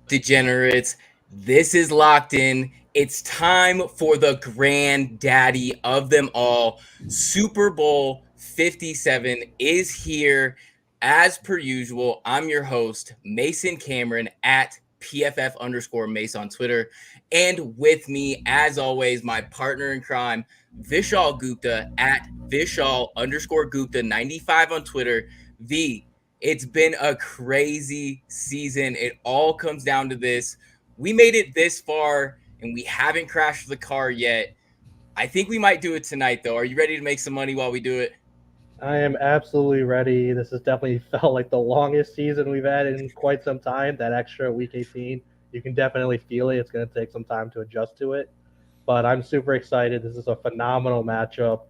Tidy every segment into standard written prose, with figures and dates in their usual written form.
Degenerates? This is locked in. It's time for the granddaddy of them all. Super Bowl 57 is here. As per usual, I'm your host, Mason Cameron at PFF underscore Mace on Twitter. And with me, as always, my partner in crime, Vishaal Gupta at Vishaal underscore Gupta 95 on Twitter. It's been a crazy season. It all comes down to this. We made it this far and we haven't crashed the car yet. I think we might do it tonight, though. Are you ready to make some money while we do it? I am absolutely ready. This has definitely felt like the longest season we've had in quite some time. That extra week 18, you can definitely feel it. It's going to take some time to adjust to it. But I'm super excited. This is a phenomenal matchup.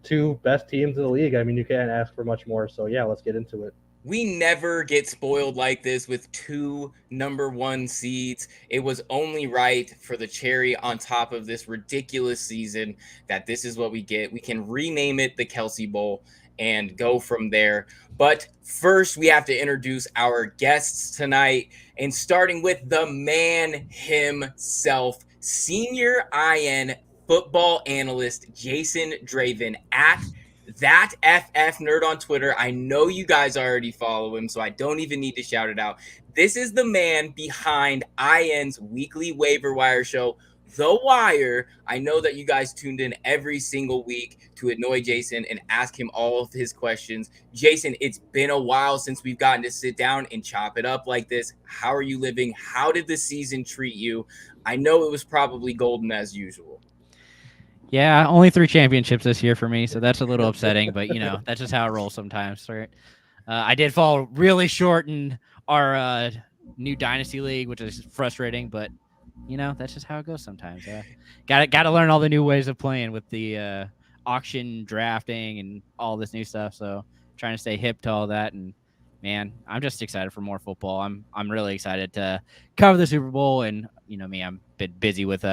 Two best teams in the league. I mean, you can't ask for much more. So, yeah, let's get into it. We never get spoiled like this with two number one seeds. It was only right for the cherry on top of this ridiculous season that this is what we get. We can rename it the Kelsey Bowl and go from there. But first, we have to introduce our guests tonight, and starting with the man himself, senior IN football analyst Jason Draven at that FF nerd on Twitter. I know you guys already follow him, so I don't even need to shout it out. This is the man behind IN's weekly waiver wire show, The Wire. I know that you guys tuned in every single week to annoy Jason and ask him all of his questions. Jason, it's been a while since we've gotten to sit down and chop it up like this. How are you living? How did the season treat you? I know it was probably golden as usual. Yeah, only 3 championships this year for me, so that's a little upsetting. But that's just how it rolls sometimes, right? I did fall really short in our new dynasty league, which is frustrating. But that's just how it goes sometimes. Got to learn all the new ways of playing with the auction drafting and all this new stuff. So trying to stay hip to all that. And man, I'm just excited for more football. I'm really excited to cover the Super Bowl, and I'm a bit busy with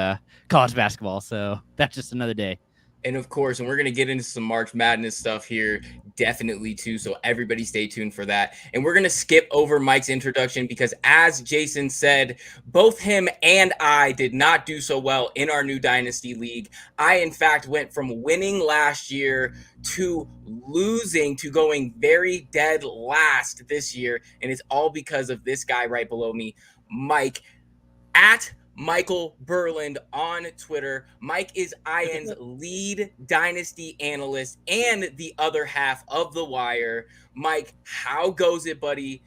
college basketball, so that's just another day. And of course, and we're going to get into some March Madness stuff here, definitely too. So everybody stay tuned for that. And we're going to skip over Mike's introduction because, as Jason said, both him and I did not do so well in our new Dynasty League. I, in fact, went from winning last year to losing to going very dead last this year. And it's all because of this guy right below me, Mike, at Michael Berland on Twitter. Mike is IN's lead dynasty analyst and the other half of The Wire. Mike, how goes it, buddy?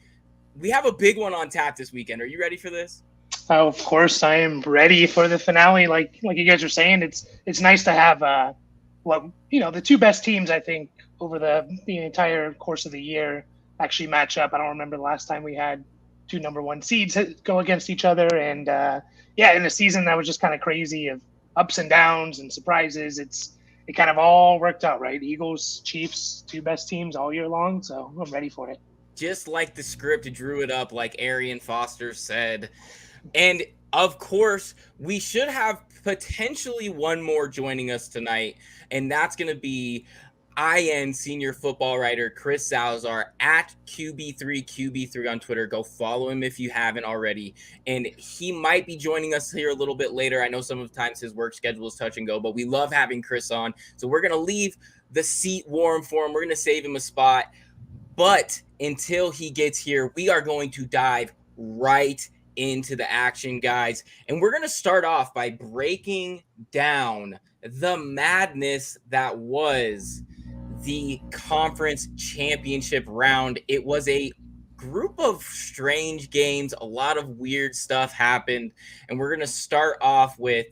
We have a big one on tap this weekend. Are you ready for this? Of course, I am ready for the finale. Like you guys are saying, it's nice to have the two best teams. I think over the entire course of the year actually match up. I don't remember the last time we had two number one seeds go against each other, and in a season that was just kind of crazy of ups and downs and surprises. It kind of all worked out, right? Eagles, Chiefs, two best teams all year long. So I'm ready for it. Just like the script drew it up, like Arian Foster said. And of course, we should have potentially one more joining us tonight, and that's going to be IN senior football writer Chris Salazar at QB3QB3 on Twitter. Go follow him if you haven't already. And he might be joining us here a little bit later. I know sometimes his work schedule is touch and go, but we love having Chris on. So we're going to leave the seat warm for him. We're going to save him a spot. But until he gets here, we are going to dive right into the action, guys. And we're going to start off by breaking down the madness that was the conference championship round. It was a group of strange games. A lot of weird stuff happened. And we're going to start off with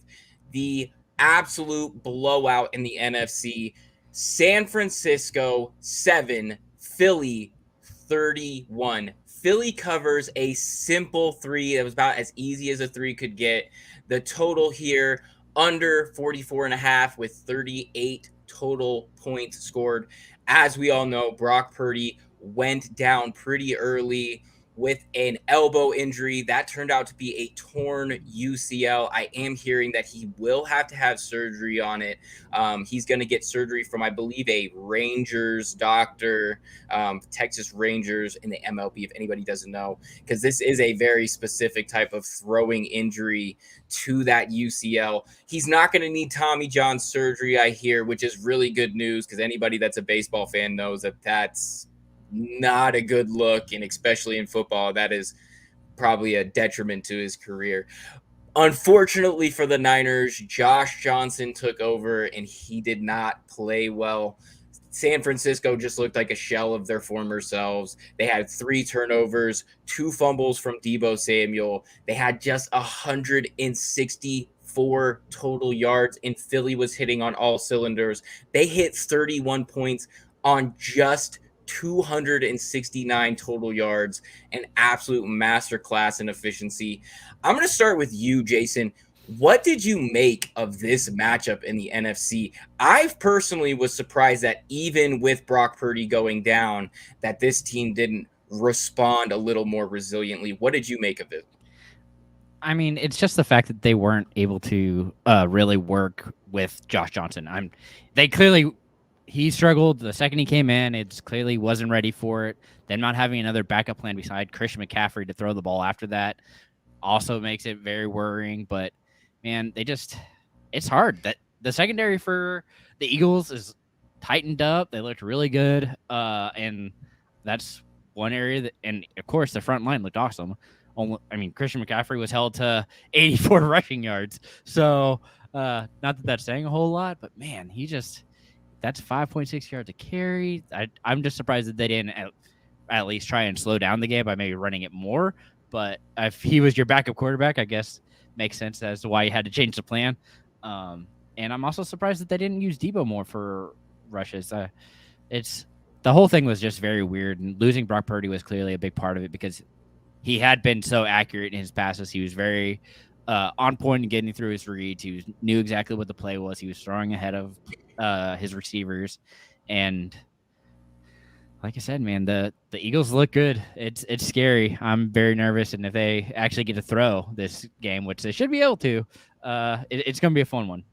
the absolute blowout in the NFC. San Francisco 7, Philly 31. Philly covers a simple 3. It was about as easy as a 3 could get. The total here under 44.5 with 38 total points scored. As we all know, Brock Purdy went down pretty early. with an elbow injury. That turned out to be a torn UCL. I am hearing that he will have to have surgery on it. He's going to get surgery from, I believe, a Rangers doctor, Texas Rangers in the MLB, if anybody doesn't know, because this is a very specific type of throwing injury to that UCL. He's not going to need Tommy John surgery, I hear, which is really good news, because anybody that's a baseball fan knows that that's not a good look, and especially in football, that is probably a detriment to his career. Unfortunately for the Niners, Josh Johnson took over and he did not play well. San Francisco just looked like a shell of their former selves. They had 3 turnovers, 2 fumbles from Deebo Samuel. They had just 164 total yards, and Philly was hitting on all cylinders. They hit 31 points on just 269 total yards, an absolute masterclass in efficiency. I'm going to start with you, Jason. What did you make of this matchup in the NFC? I personally was surprised that even with Brock Purdy going down, that this team didn't respond a little more resiliently. What did you make of it? I mean, it's just the fact that they weren't able to really work with Josh Johnson. He struggled the second he came in. It clearly wasn't ready for it. Them not having another backup plan beside Christian McCaffrey to throw the ball after that also makes it very worrying. But man, it's hard. That the secondary for the Eagles is tightened up. They looked really good. And that's one area and of course the front line looked awesome. Christian McCaffrey was held to 84 rushing yards. So not that that's saying a whole lot, but man, that's 5.6 yards a carry. I'm just surprised that they didn't at least try and slow down the game by maybe running it more. But if he was your backup quarterback, I guess makes sense as to why you had to change the plan. And I'm also surprised that they didn't use Deebo more for rushes. The whole thing was just very weird, and losing Brock Purdy was clearly a big part of it because he had been so accurate in his passes. He was very on point in getting through his reads. He knew exactly what the play was. He was throwing ahead of his receivers, and like I said, man, the Eagles look good. It's scary. I'm very nervous, and if they actually get to throw this game, which they should be able to, it's going to be a fun one.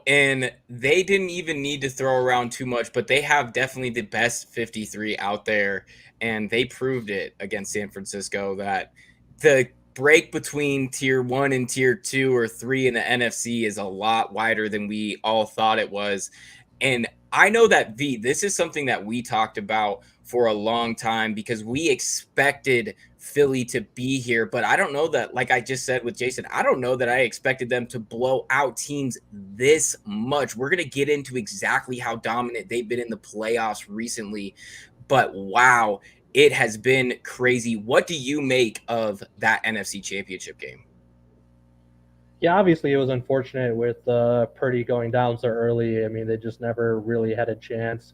And they didn't even need to throw around too much, but they have definitely the best 53 out there, and they proved it against San Francisco that the break between tier 1 and tier 2 or 3 in the NFC is a lot wider than we all thought it was. And I know that this is something that we talked about for a long time because we expected Philly to be here, but I don't know that, like I just said with Jason, I don't know that I expected them to blow out teams this much. We're going to get into exactly how dominant they've been in the playoffs recently, but wow, it has been crazy. What do you make of that NFC Championship game? Yeah, obviously it was unfortunate with Purdy going down so early. I mean, they just never really had a chance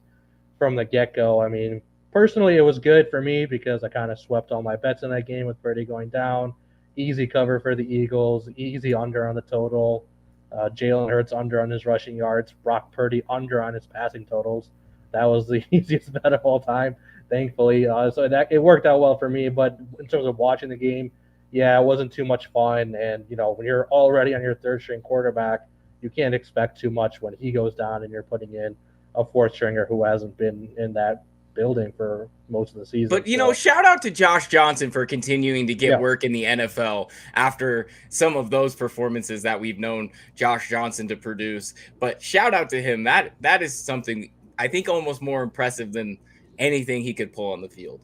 from the get-go. I mean, personally, it was good for me because I kind of swept all my bets in that game with Purdy going down. Easy cover for the Eagles, easy under on the total. Jalen Hurts under on his rushing yards, Brock Purdy under on his passing totals. That was the easiest bet of all time, thankfully. So that it worked out well for me. But in terms of watching the game, yeah, it wasn't too much fun. And, when you're already on your third string quarterback, you can't expect too much when he goes down and you're putting in a fourth stringer who hasn't been in that building for most of the season. But, shout out to Josh Johnson for continuing to get work in the NFL after some of those performances that we've known Josh Johnson to produce. But shout out to him. That is something I think almost more impressive than anything he could pull on the field.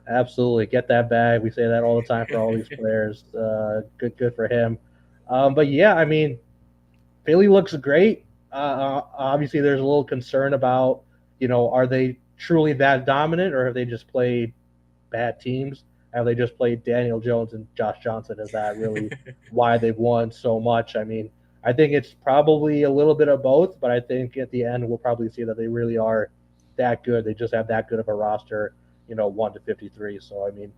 Absolutely. Get that bag. We say that all the time for all these players. Good for him. But yeah, I mean, Philly looks great. Obviously, there's a little concern about, are they truly that dominant or have they just played bad teams? Have they just played Daniel Jones and Josh Johnson? Is that really why they've won so much? I mean, I think it's probably a little bit of both, but I think at the end we'll probably see that they really are that good. They just have that good of a roster. 1 to 53. So, I mean,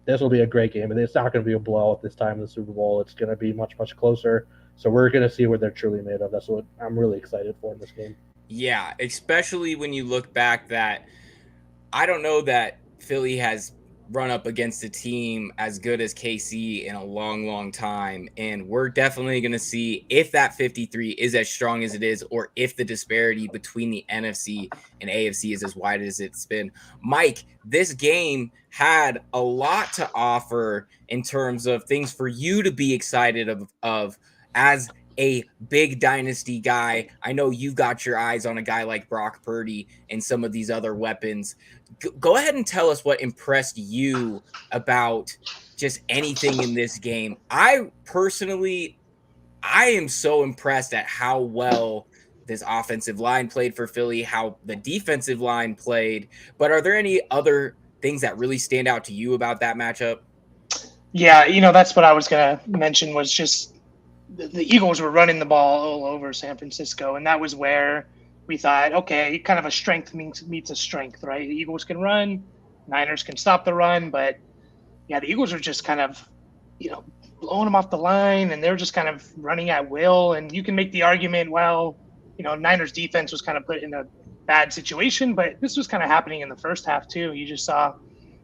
this will be a great game. And it's not going to be a blowout this time in the Super Bowl. It's going to be much, much closer. So we're going to see what they're truly made of. That's what I'm really excited for in this game. Yeah, especially when you look back that I don't know that Philly has run up against a team as good as KC in a long, long time. And we're definitely going to see if that 53 is as strong as it is, or if the disparity between the NFC and AFC is as wide as it's been. Mike, this game had a lot to offer in terms of things for you to be excited of as a big dynasty guy. I know you've got your eyes on a guy like Brock Purdy and some of these other weapons. Go ahead and tell us what impressed you about just anything in this game. I am so impressed at how well this offensive line played for Philly, how the defensive line played. But are there any other things that really stand out to you about that matchup? Yeah, that's what I was going to mention, was just the Eagles were running the ball all over San Francisco, and that was where we thought, okay, kind of a strength meets a strength, right? The Eagles can run, Niners can stop the run, but yeah, the Eagles are just kind of, blowing them off the line, and they're just kind of running at will. And you can make the argument, well, Niners defense was kind of put in a bad situation, but this was kind of happening in the first half too. You just saw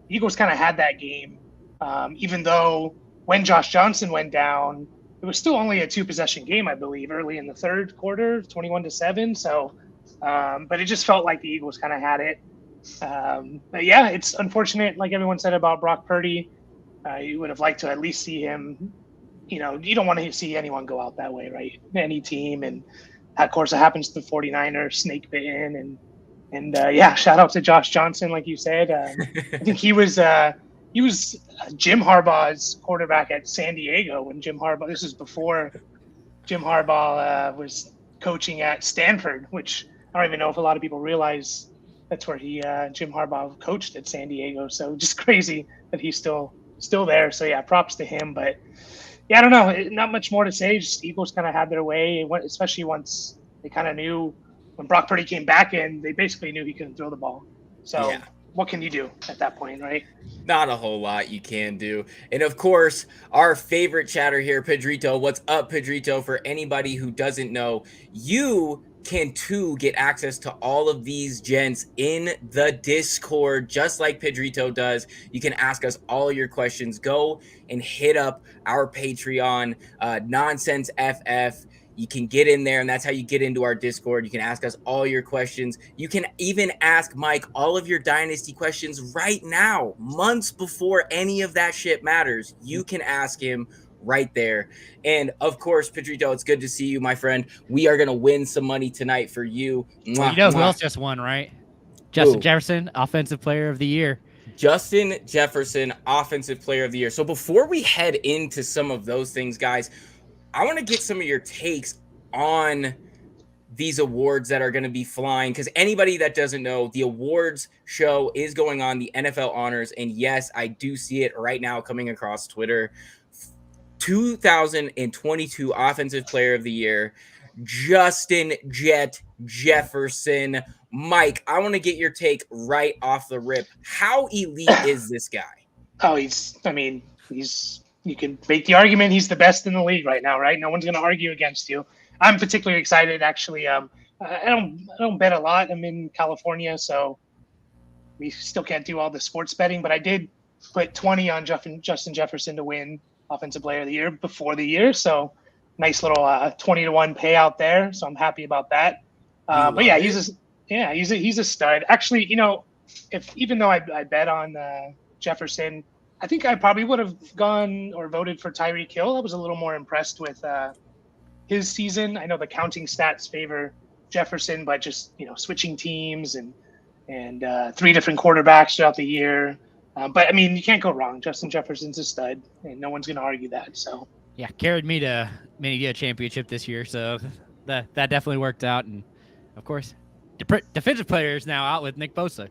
the Eagles kind of had that game, even though when Josh Johnson went down, it was still only a 2-possession game, I believe, early in the third quarter, 21-7. So, but it just felt like the Eagles kind of had it. But yeah, it's unfortunate, like everyone said about Brock Purdy. You would have liked to at least see him. You don't want to see anyone go out that way, right? Any team, and of course it happens to the 49ers, snake bitten, and yeah, shout out to Josh Johnson, like you said. I think he was Jim Harbaugh's quarterback at San Diego when Jim Harbaugh. This is before Jim Harbaugh was coaching at Stanford, which I don't even know if a lot of people realize that's where Jim Harbaugh coached at San Diego. So just crazy that he's still there. So yeah, props to him. But yeah, I don't know. Not much more to say. Just Eagles kind of had their way, especially once they kind of knew when Brock Purdy came back in. They basically knew he couldn't throw the ball. So. Yeah. What can you do at that point, right? Not a whole lot you can do. And of course, our favorite chatter here, Pedrito. What's up, Pedrito? For anybody who doesn't know, you can too get access to all of these gents in the Discord, just like Pedrito does. You can ask us all your questions. Go and hit up our Patreon, Nonsense FF. You can get in there, and that's how you get into our Discord. You can ask us all your questions. You can even ask Mike all of your Dynasty questions right now, months before any of that shit matters. You can ask him right there. And of course, Pedrito, it's good to see you, my friend. We are going to win some money tonight for you. Mwah, you know who else just won, right? Justin Jefferson, Offensive Player of the Year. Justin Jefferson, Offensive Player of the Year. So before we head into some of those things, guys, I want to get some of your takes on these awards that are going to be flying, because anybody that doesn't know, the awards show is going on, the NFL honors, and yes, I do see it right now coming across Twitter. 2022 Offensive Player of the Year, Justin Jefferson. Mike, I want to get your take right off the rip. How elite is this guy? Oh, you can make the argument he's the best in the league right now, right? No one's going to argue against you. I'm particularly excited, actually. I don't bet a lot. I'm in California, so we still can't do all the sports betting. But I did put 20 on Justin Jefferson to win Offensive Player of the Year before the year. So nice little 20-1 payout there. So I'm happy about that. But yeah, he's a stud. Actually, even though I bet on Jefferson, I think I probably would have gone or voted for Tyreek Hill. I was a little more impressed with his season. I know the counting stats favor Jefferson, but just switching teams and 3 different quarterbacks throughout the year. But I mean, you can't go wrong. Justin Jefferson's a stud, and no one's going to argue that. So yeah, carried me to maybe a championship this year, so that definitely worked out. And of course, defensive players now out with Nick Bosa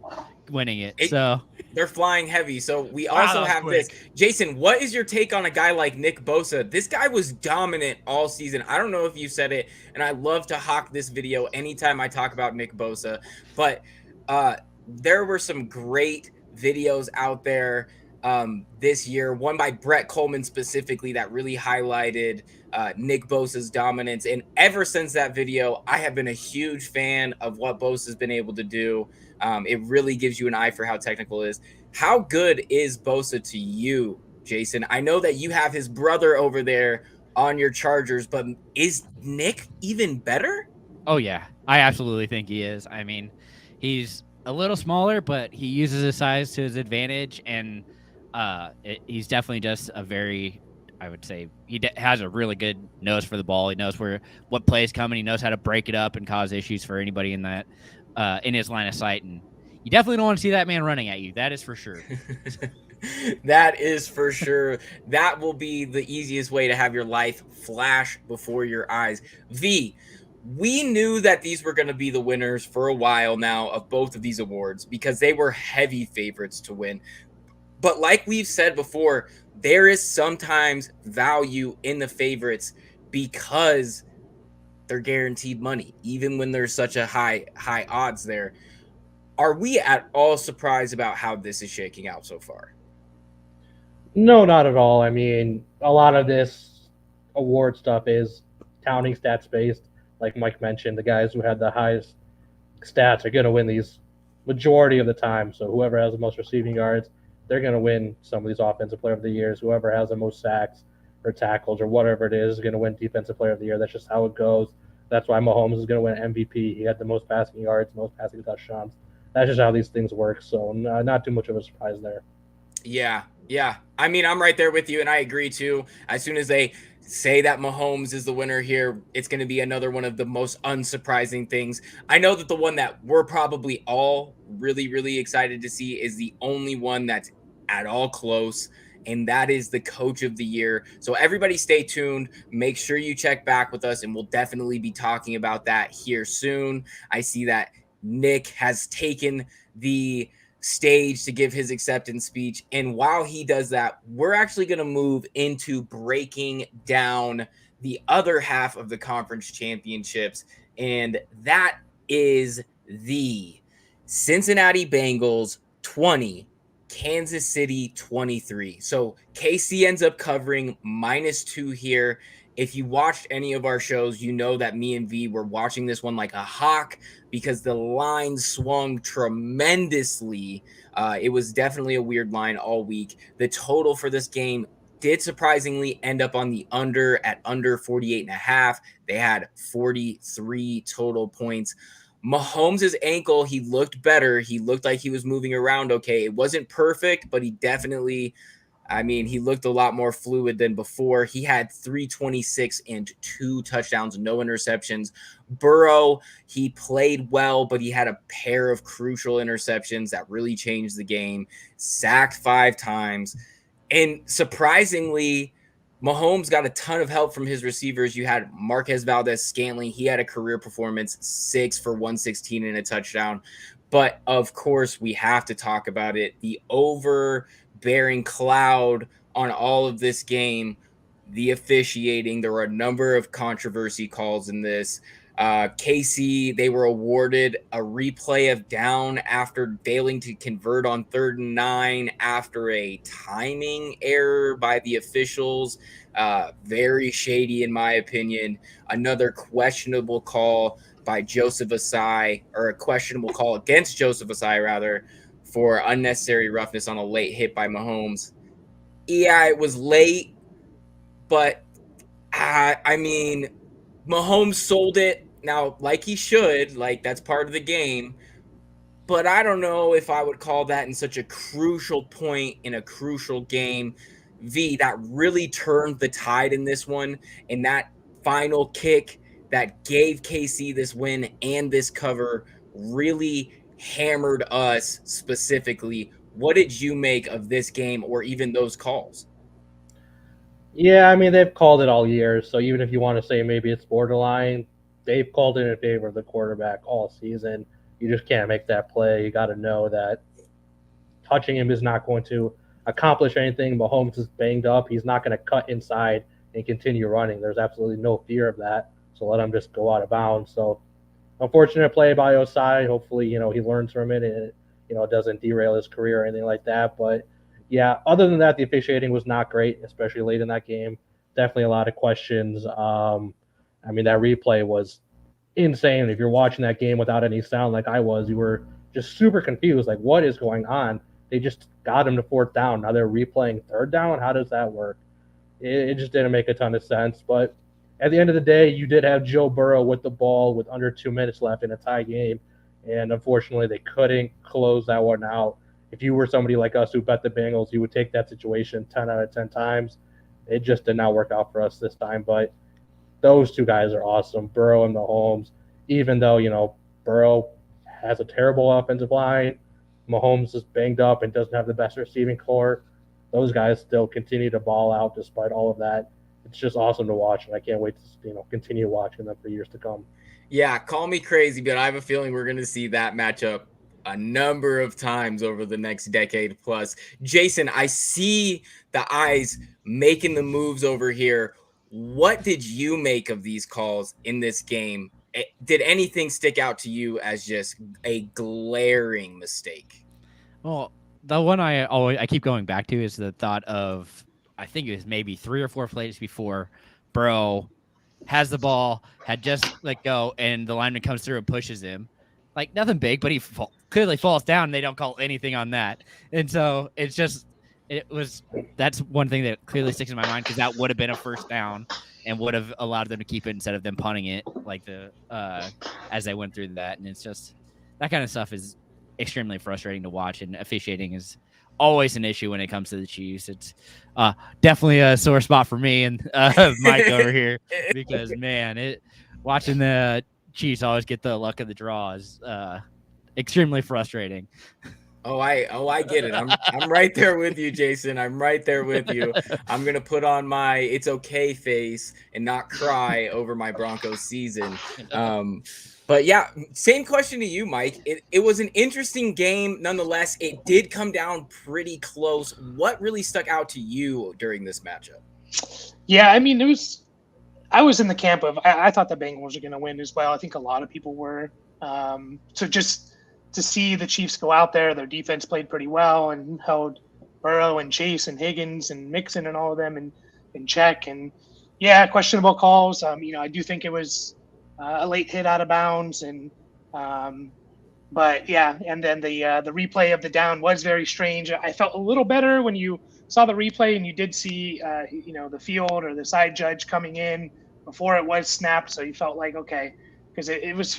winning it. So they're flying heavy. So we also have this. Jason, what is your take on a guy like Nick Bosa? This guy was dominant all season. I don't know if you said it, and I love to hawk this video anytime I talk about Nick Bosa, but there were some great videos out there this year, one by Brett Coleman specifically, that really highlighted Nick Bosa's dominance. And ever since that video, I have been a huge fan of what Bosa's been able to do. It really gives you an eye for how technical it is. How good is Bosa to you, Jason? I know that you have his brother over there on your Chargers, but is Nick even better? Oh yeah, I absolutely think he is. I mean, he's a little smaller, but he uses his size to his advantage, and he's definitely just a very, I would say, has a really good nose for the ball. He knows what play is coming. He knows how to break it up and cause issues for anybody in that in his line of sight. And you definitely don't want to see that man running at you. That is for sure. That is for sure. That will be the easiest way to have your life flash before your eyes. V, we knew that these were going to be the winners for a while now of both of these awards because they were heavy favorites to win. But like we've said before, there is sometimes value in the favorites because they're guaranteed money, even when there's such a high odds there. Are we at all surprised about how this is shaking out so far? No, not at all. I mean, a lot of this award stuff is counting stats based. Like Mike mentioned, the guys who had the highest stats are going to win these majority of the time. So whoever has the most receiving yards, they're going to win some of these offensive player of the years. Whoever has the most sacks or tackles or whatever it is going to win defensive player of the year. That's just how it goes. That's why Mahomes is going to win MVP. He had the most passing yards, most passing touchdowns. That's just how these things work. So not too much of a surprise there. Yeah. I mean, I'm right there with you, and I agree too. As soon as they say that Mahomes is the winner here, it's going to be another one of the most unsurprising things. I know that the one that we're probably all really, really excited to see is the only one that's at all close, and that is the Coach of the Year. So everybody stay tuned. Make sure you check back with us, and we'll definitely be talking about that here soon. I see that Nick has taken the stage to give his acceptance speech. And while he does that, we're actually going to move into breaking down the other half of the conference championships. And that is the Cincinnati Bengals 20, Kansas City 23. So KC ends up covering -2 here. If you watched any of our shows, you know that me and V were watching this one like a hawk because the line swung tremendously. It was definitely a weird line all week. The total for this game did surprisingly end up on the under at under 48.5. They had 43 total points. Mahomes' ankle, he looked better. He looked like he was moving around okay. It wasn't perfect, but he definitely, I mean, he looked a lot more fluid than before. He had 326 and 2 touchdowns, no interceptions. Burrow, he played well, but he had a pair of crucial interceptions that really changed the game. Sacked 5 times. And surprisingly, Mahomes got a ton of help from his receivers. You had Marquez Valdez-Scantling. He had a career performance, 6 for 116 and a touchdown. But, of course, we have to talk about it. The overbearing cloud on all of this game, the officiating. There were a number of controversy calls in this. KC, they were awarded a replay of down after failing to convert on 3rd and 9 after a timing error by the officials. Very shady, in my opinion. Another questionable call by Joseph Asai, or a questionable call against Joseph Asai, rather, for unnecessary roughness on a late hit by Mahomes. Yeah, it was late, but I mean, Mahomes sold it now like he should, like that's part of the game. But I don't know if I would call that in such a crucial point in a crucial game. V, that really turned the tide in this one, and that final kick that gave KC this win and this cover really hammered us specifically. What did you make of this game or even those calls? Yeah, I mean, they've called it all year. So even if you want to say maybe it's borderline, they've called it in favor of the quarterback all season. You just can't make that play. You got to know that touching him is not going to accomplish anything. Mahomes is banged up. He's not going to cut inside and continue running. There's absolutely no fear of that. So let him just go out of bounds. So unfortunate play by Osai. Hopefully, he learns from it and it doesn't derail his career or anything like that. But yeah, other than that, the officiating was not great, especially late in that game. Definitely a lot of questions. I mean, that replay was insane. If you're watching that game without any sound like I was, you were just super confused. Like, what is going on? They just got him to fourth down. Now they're replaying third down. How does that work? It just didn't make a ton of sense. But at the end of the day, you did have Joe Burrow with the ball with under 2 minutes left in a tie game. And unfortunately, they couldn't close that one out. If you were somebody like us who bet the Bengals, you would take that situation 10 out of 10 times. It just did not work out for us this time. But those two guys are awesome, Burrow and Mahomes. Even though, Burrow has a terrible offensive line, Mahomes is banged up and doesn't have the best receiving core, those guys still continue to ball out despite all of that. It's just awesome to watch, and I can't wait to continue watching them for years to come. Yeah, call me crazy, but I have a feeling we're going to see that matchup a number of times over the next decade plus. Jason, I see the eyes making the moves over here. What did you make of these calls in this game? Did anything stick out to you as just a glaring mistake? Well, the one I keep going back to is the thought of, I think it was maybe 3 or 4 plays before Burrow has the ball, had just let go, and the lineman comes through and pushes him. Like, nothing big, but he clearly falls down, and they don't call anything on that. And so that's one thing that clearly sticks in my mind, because that would have been a first down and would have allowed them to keep it instead of them punting it like as they went through that. And it's just, that kind of stuff is extremely frustrating to watch, and officiating is always an issue when it comes to the Chiefs. It's definitely a sore spot for me and Mike over here, because man, watching the Chiefs always get the luck of the draw is extremely frustrating. Oh, I get it. I'm right there with you, Jason. I'm right there with you. I'm gonna put on my "it's okay" face and not cry over my Broncos season. But yeah, same question to you, Mike. It was an interesting game, nonetheless. It did come down pretty close. What really stuck out to you during this matchup? Yeah, I mean, I was in the camp of I thought the Bengals were going to win as well. I think a lot of people were. So just to see the Chiefs go out there, their defense played pretty well and held Burrow and Chase and Higgins and Mixon and all of them in check. And yeah, questionable calls. I do think it was a late hit out of bounds, and but yeah, and then the replay of the down was very strange. I felt a little better when you saw the replay and you did see the field or the side judge coming in before it was snapped, so you felt like okay, because it was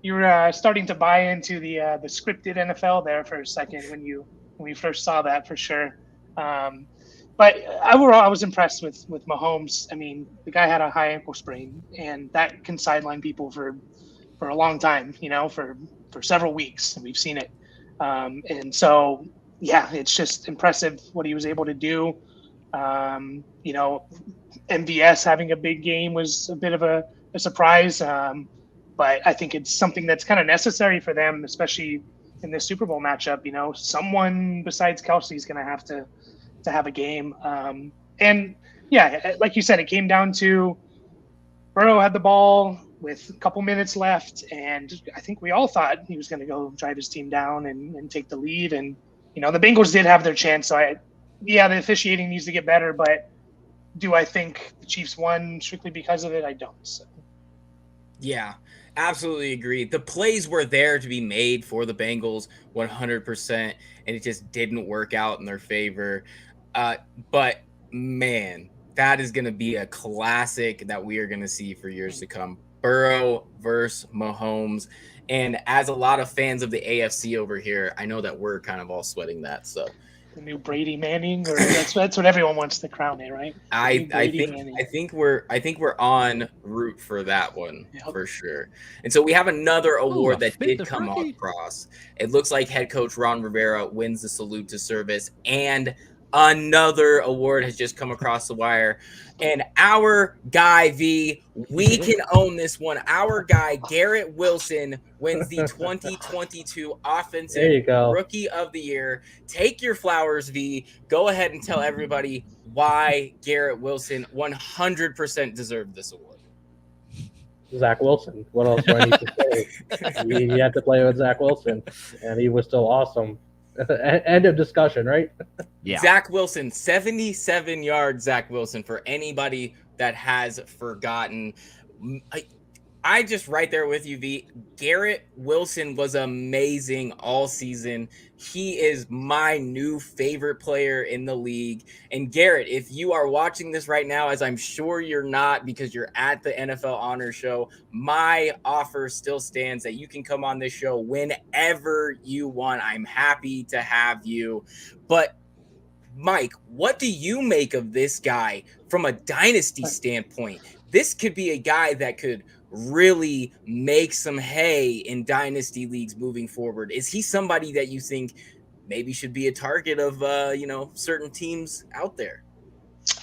you were starting to buy into the scripted NFL there for a second when we first saw that, for sure. But overall, I was impressed with Mahomes. I mean, the guy had a high ankle sprain, and that can sideline people for a long time, for several weeks. And we've seen it. And so, yeah, it's just impressive what he was able to do. MVS having a big game was a bit of a surprise. But I think it's something that's kind of necessary for them, especially in this Super Bowl matchup. Someone besides Kelsey is going to have to have a game. And yeah, like you said, it came down to Burrow had the ball with a couple minutes left, and I think we all thought he was going to go drive his team down and take the lead. And, the Bengals did have their chance. So the officiating needs to get better, but do I think the Chiefs won strictly because of it? I don't. So. Yeah, absolutely agree. The plays were there to be made for the Bengals 100%, and it just didn't work out in their favor. But man, that is going to be a classic that we are going to see for years to come. Burrow versus Mahomes. And as a lot of fans of the AFC over here, I know that we're kind of all sweating that. So the new Brady Manning, or that's what everyone wants to crown it, right? I think we're on route for that one. Yep. For sure. And so we have another award that did come across. It looks like head coach Ron Rivera wins the salute to service, and another award has just come across the wire. And our guy, V, we can own this one. Our guy, Garrett Wilson, wins the 2022 Offensive Rookie of the Year. Take your flowers, V. Go ahead and tell everybody why Garrett Wilson 100% deserved this award. Zach Wilson. What else do I need to say? He had to play with Zach Wilson, and he was still awesome. End of discussion, right? Yeah. Zach Wilson, 77 yards, Zach Wilson, for anybody that has forgotten. I just right there with you, V. Garrett Wilson was amazing all season. He is my new favorite player in the league. And Garrett, if you are watching this right now, as I'm sure you're not because you're at the NFL Honor Show, my offer still stands that you can come on this show whenever you want. I'm happy to have you. But Mike, what do you make of this guy from a dynasty standpoint? This could be a guy that could really make some hay in dynasty leagues moving forward. Is he somebody that you think maybe should be a target of certain teams out there?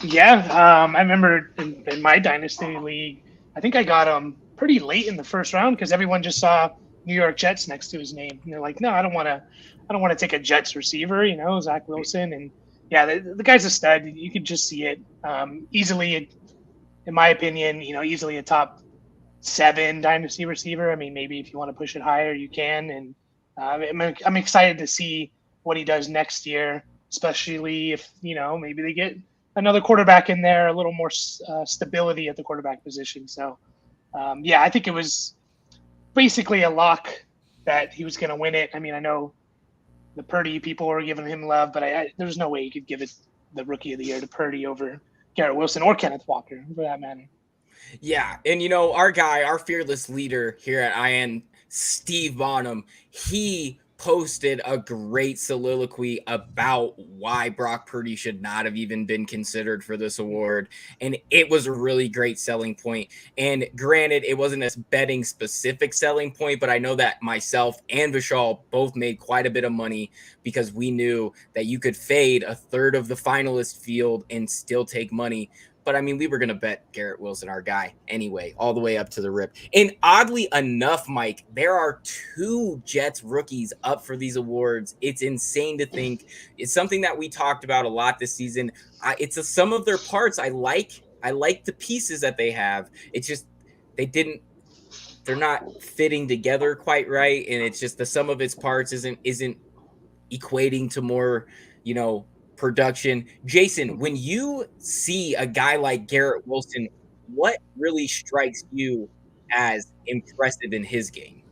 Yeah, I remember in my dynasty league, I think I got him pretty late in the first round because everyone just saw New York Jets next to his name. And they're like, no, I don't want to take a Jets receiver, Zach Wilson. And yeah, the guy's a stud. You could just see it easily, in my opinion. Easily a top 7 dynasty receiver. I mean, maybe if you want to push it higher, you can. And I'm excited to see what he does next year, especially if maybe they get another quarterback in there, a little more stability at the quarterback position. So, I think it was basically a lock that he was going to win it. I mean, I know the Purdy people were giving him love, but there's no way you could give it the Rookie of the Year to Purdy over Garrett Wilson or Kenneth Walker, for that matter. Yeah, and our guy, our fearless leader here at IN, Steve Bonham, he posted a great soliloquy about why Brock Purdy should not have even been considered for this award. And it was a really great selling point. And granted, it wasn't a betting specific selling point, but I know that myself and Vishaal both made quite a bit of money because we knew that you could fade a third of the finalist field and still take money. But I mean, we were going to bet Garrett Wilson, our guy, anyway, all the way up to the rip. And oddly enough, Mike, there are 2 Jets rookies up for these awards. It's insane to think. It's something that we talked about a lot this season. It's a sum of their parts. I like the pieces that they have. It's just they're not fitting together quite right. And it's just the sum of its parts isn't equating to more, production. Jason, when you see a guy like Garrett Wilson, what really strikes you as impressive in his game?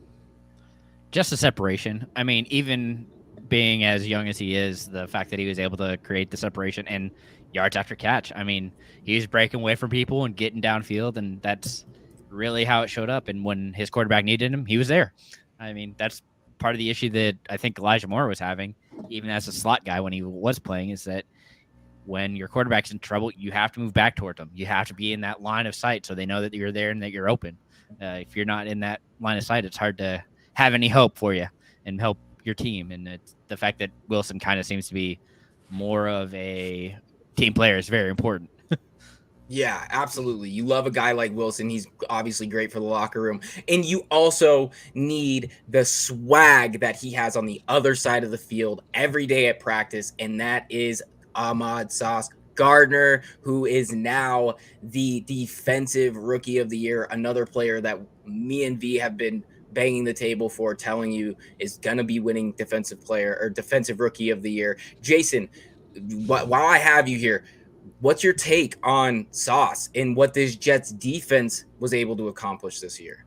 Just the separation. I mean, even being as young as he is, the fact that he was able to create the separation and yards after catch. I mean, he's breaking away from people and getting downfield, and that's really how it showed up. And when his quarterback needed him, he was there. I mean, that's part of the issue that I think Elijah Moore was having, even as a slot guy when he was playing, is that when your quarterback's in trouble, you have to move back toward them. You have to be in that line of sight so they know that you're there and that you're open. If you're not in that line of sight, it's hard to have any hope for you and help your team. And it's the fact that Wilson kind of seems to be more of a team player is very important. Yeah, absolutely. You love a guy like Wilson. He's obviously great for the locker room. And you also need the swag that he has on the other side of the field every day at practice, and that is Ahmad Sauce Gardner, who is now the defensive rookie of the year, another player that me and V have been banging the table for, telling you is going to be winning defensive player or defensive rookie of the year. Jason, while I have you here, what's your take on Sauce and what this Jets defense was able to accomplish this year?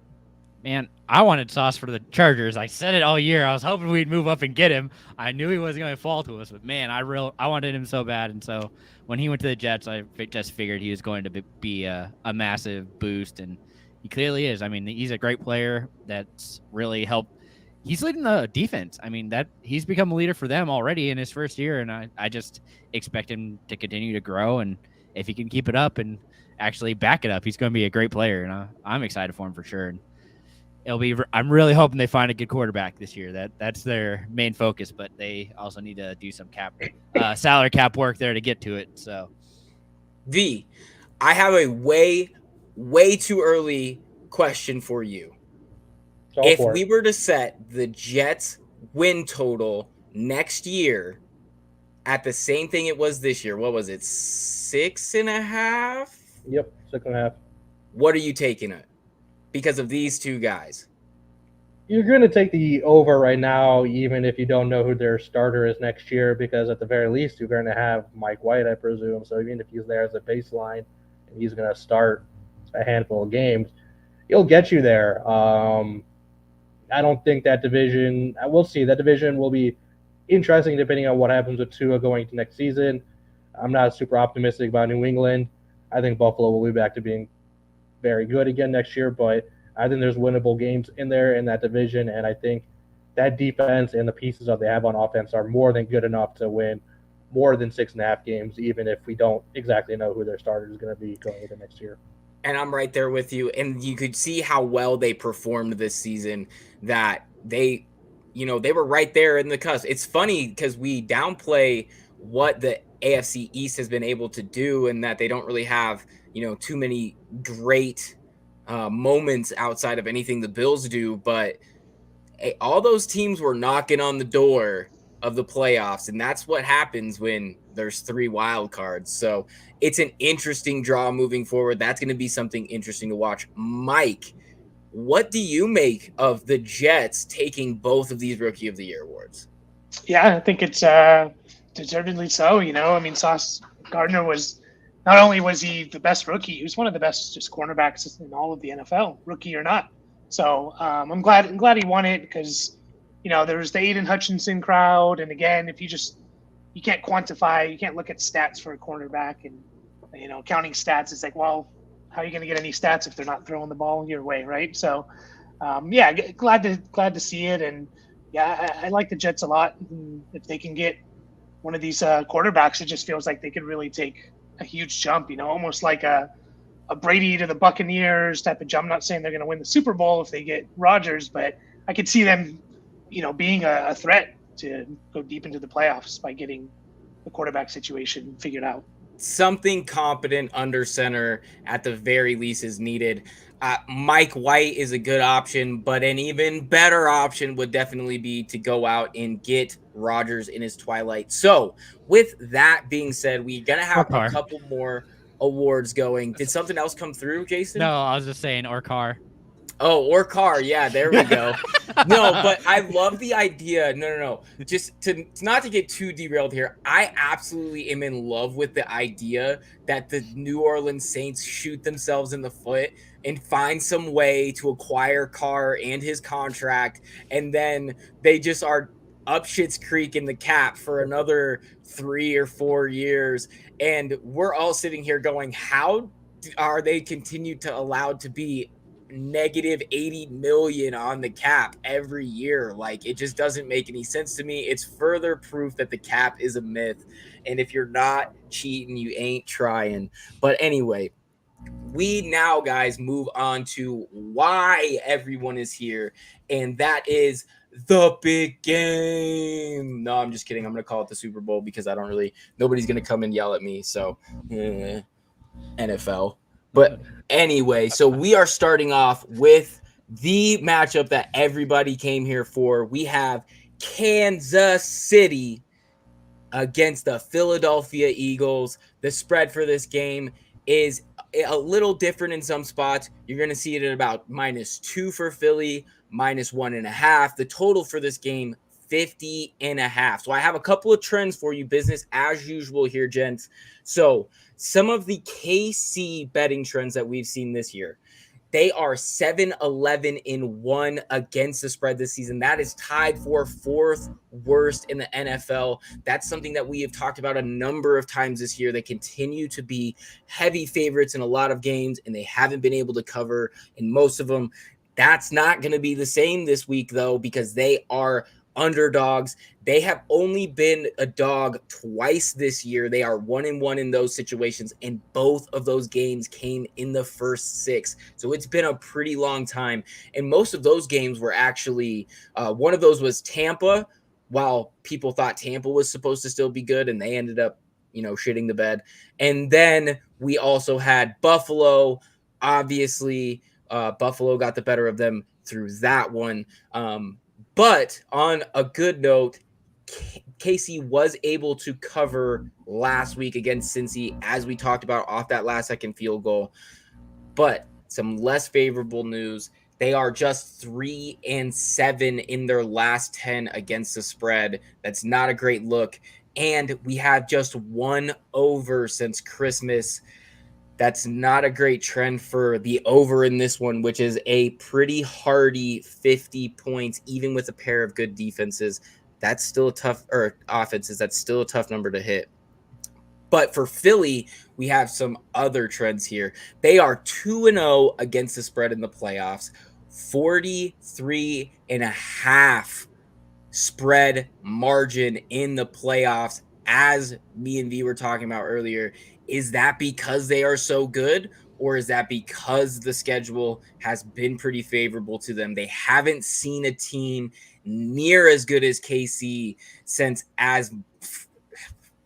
Man, I wanted Sauce for the Chargers. I said it all year. I was hoping we'd move up and get him. I knew he wasn't going to fall to us, but man, I wanted him so bad. And so when he went to the Jets, I just figured he was going to be a massive boost, and he clearly is. I mean, he's a great player that's really helped. He's leading the defense. I mean, that he's become a leader for them already in his first year, and I just expect him to continue to grow. And if he can keep it up and actually back it up, he's going to be a great player, and I'm excited for him for sure. And I'm really hoping they find a good quarterback this year. That's their main focus, but they also need to do some salary cap work there to get to it. So, V, I have a way too early question for you. If we were to set the Jets win total next year at the same thing it was this year, what was it, 6.5? Yep, 6.5. What are you taking it? Because of these two guys? You're going to take the over right now, even if you don't know who their starter is next year, because at the very least, you're going to have Mike White, I presume. So even if he's there as a baseline and he's going to start a handful of games, he'll get you there. I don't think that division, we'll see. That division will be interesting depending on what happens with Tua going to next season. I'm not super optimistic about New England. I think Buffalo will be back to being very good again next year, but I think there's winnable games in there in that division, and I think that defense and the pieces that they have on offense are more than good enough to win more than 6.5 games, even if we don't exactly know who their starter is going to be going into next year. And I'm right there with you. And you could see how well they performed this season, that they were right there in the cusp. It's funny because we downplay what the AFC East has been able to do, and that they don't really have, too many great moments outside of anything the Bills do. But all those teams were knocking on the door of the playoffs, and that's what happens when there's 3 wild cards. So it's an interesting draw moving forward. That's going to be something interesting to watch. Mike, what do you make of the Jets taking both of these Rookie of the Year awards? Yeah, I think it's deservedly so. I mean, Sauce Gardner was not only was he the best rookie, he was one of the best just cornerbacks in all of the NFL, rookie or not. So I'm glad he won it, because there was the Aiden Hutchinson crowd, and again, if you can't quantify, you can't look at stats for a cornerback, and counting stats, it's like, well, how are you going to get any stats if they're not throwing the ball your way, right? So yeah, glad to see it, and yeah, I like the Jets a lot. And if they can get one of these quarterbacks, it just feels like they could really take a huge jump, almost like a Brady to the Buccaneers type of jump. I'm not saying they're going to win the Super Bowl if they get Rodgers, but I could see them, being a threat to go deep into the playoffs by getting the quarterback situation figured out. Something competent under center at the very least is needed. Mike White is a good option, but an even better option would definitely be to go out and get Rodgers in his twilight. So with that being said, we're going to have a couple more awards going. Did something else come through, Jason? No, I was just saying, or Carr. Oh, or Carr. Yeah, there we go. No, but I love the idea. No. Just to not to get too derailed here, I absolutely am in love with the idea that the New Orleans Saints shoot themselves in the foot and find some way to acquire Carr and his contract, and then they just are up Schitt's Creek in the cap for another 3 or 4 years. And we're all sitting here going, how are they continued to allowed to be negative 80 million on the cap every year? Like, it just doesn't make any sense to me. It's further proof that the cap is a myth, and if you're not cheating, you ain't trying. But anyway, we now, guys, move on to why everyone is here, and that is the big game. No, I'm just kidding. I'm gonna call it the Super Bowl because nobody's gonna come and yell at me. So NFL. But anyway, so we are starting off with the matchup that everybody came here for. We have Kansas City against the Philadelphia Eagles. The spread for this game is a little different in some spots. You're going to see it at about -2 for Philly, -1.5. The total for this game, 50.5. So I have a couple of trends for you, business as usual here, gents. So some of the KC betting trends that we've seen this year, they are 7-11-1 against the spread this season. That is tied for 4th worst in the NFL. That's something that we have talked about a number of times this year. They continue to be heavy favorites in a lot of games, and they haven't been able to cover in most of them. That's not going to be the same this week, though, because they are underdogs. They have only been a dog twice this year. They are 1-1 in those situations, and both of those games came in the first 6. So it's been a pretty long time, and most of those games were actually one of those was Tampa, while people thought Tampa was supposed to still be good, and they ended up shitting the bed. And then we also had Buffalo. Obviously Buffalo got the better of them through that one. But on a good note, KC was able to cover last week against Cincy, as we talked about, off that last-second field goal. But some less favorable news. They are just 3-7 in their last 10 against the spread. That's not a great look. And we have just one over since Christmas. That's not a great trend for the over in this one, which is a pretty hardy 50 points, even with a pair of good defenses. That's still a tough, or offenses, that's still a tough number to hit. But for Philly, we have some other trends here. They are 2-0 against the spread in the playoffs, 43.5 spread margin in the playoffs, as me and V were talking about earlier. Is that because they are so good, or is that because the schedule has been pretty favorable to them? They haven't seen a team near as good as KC since as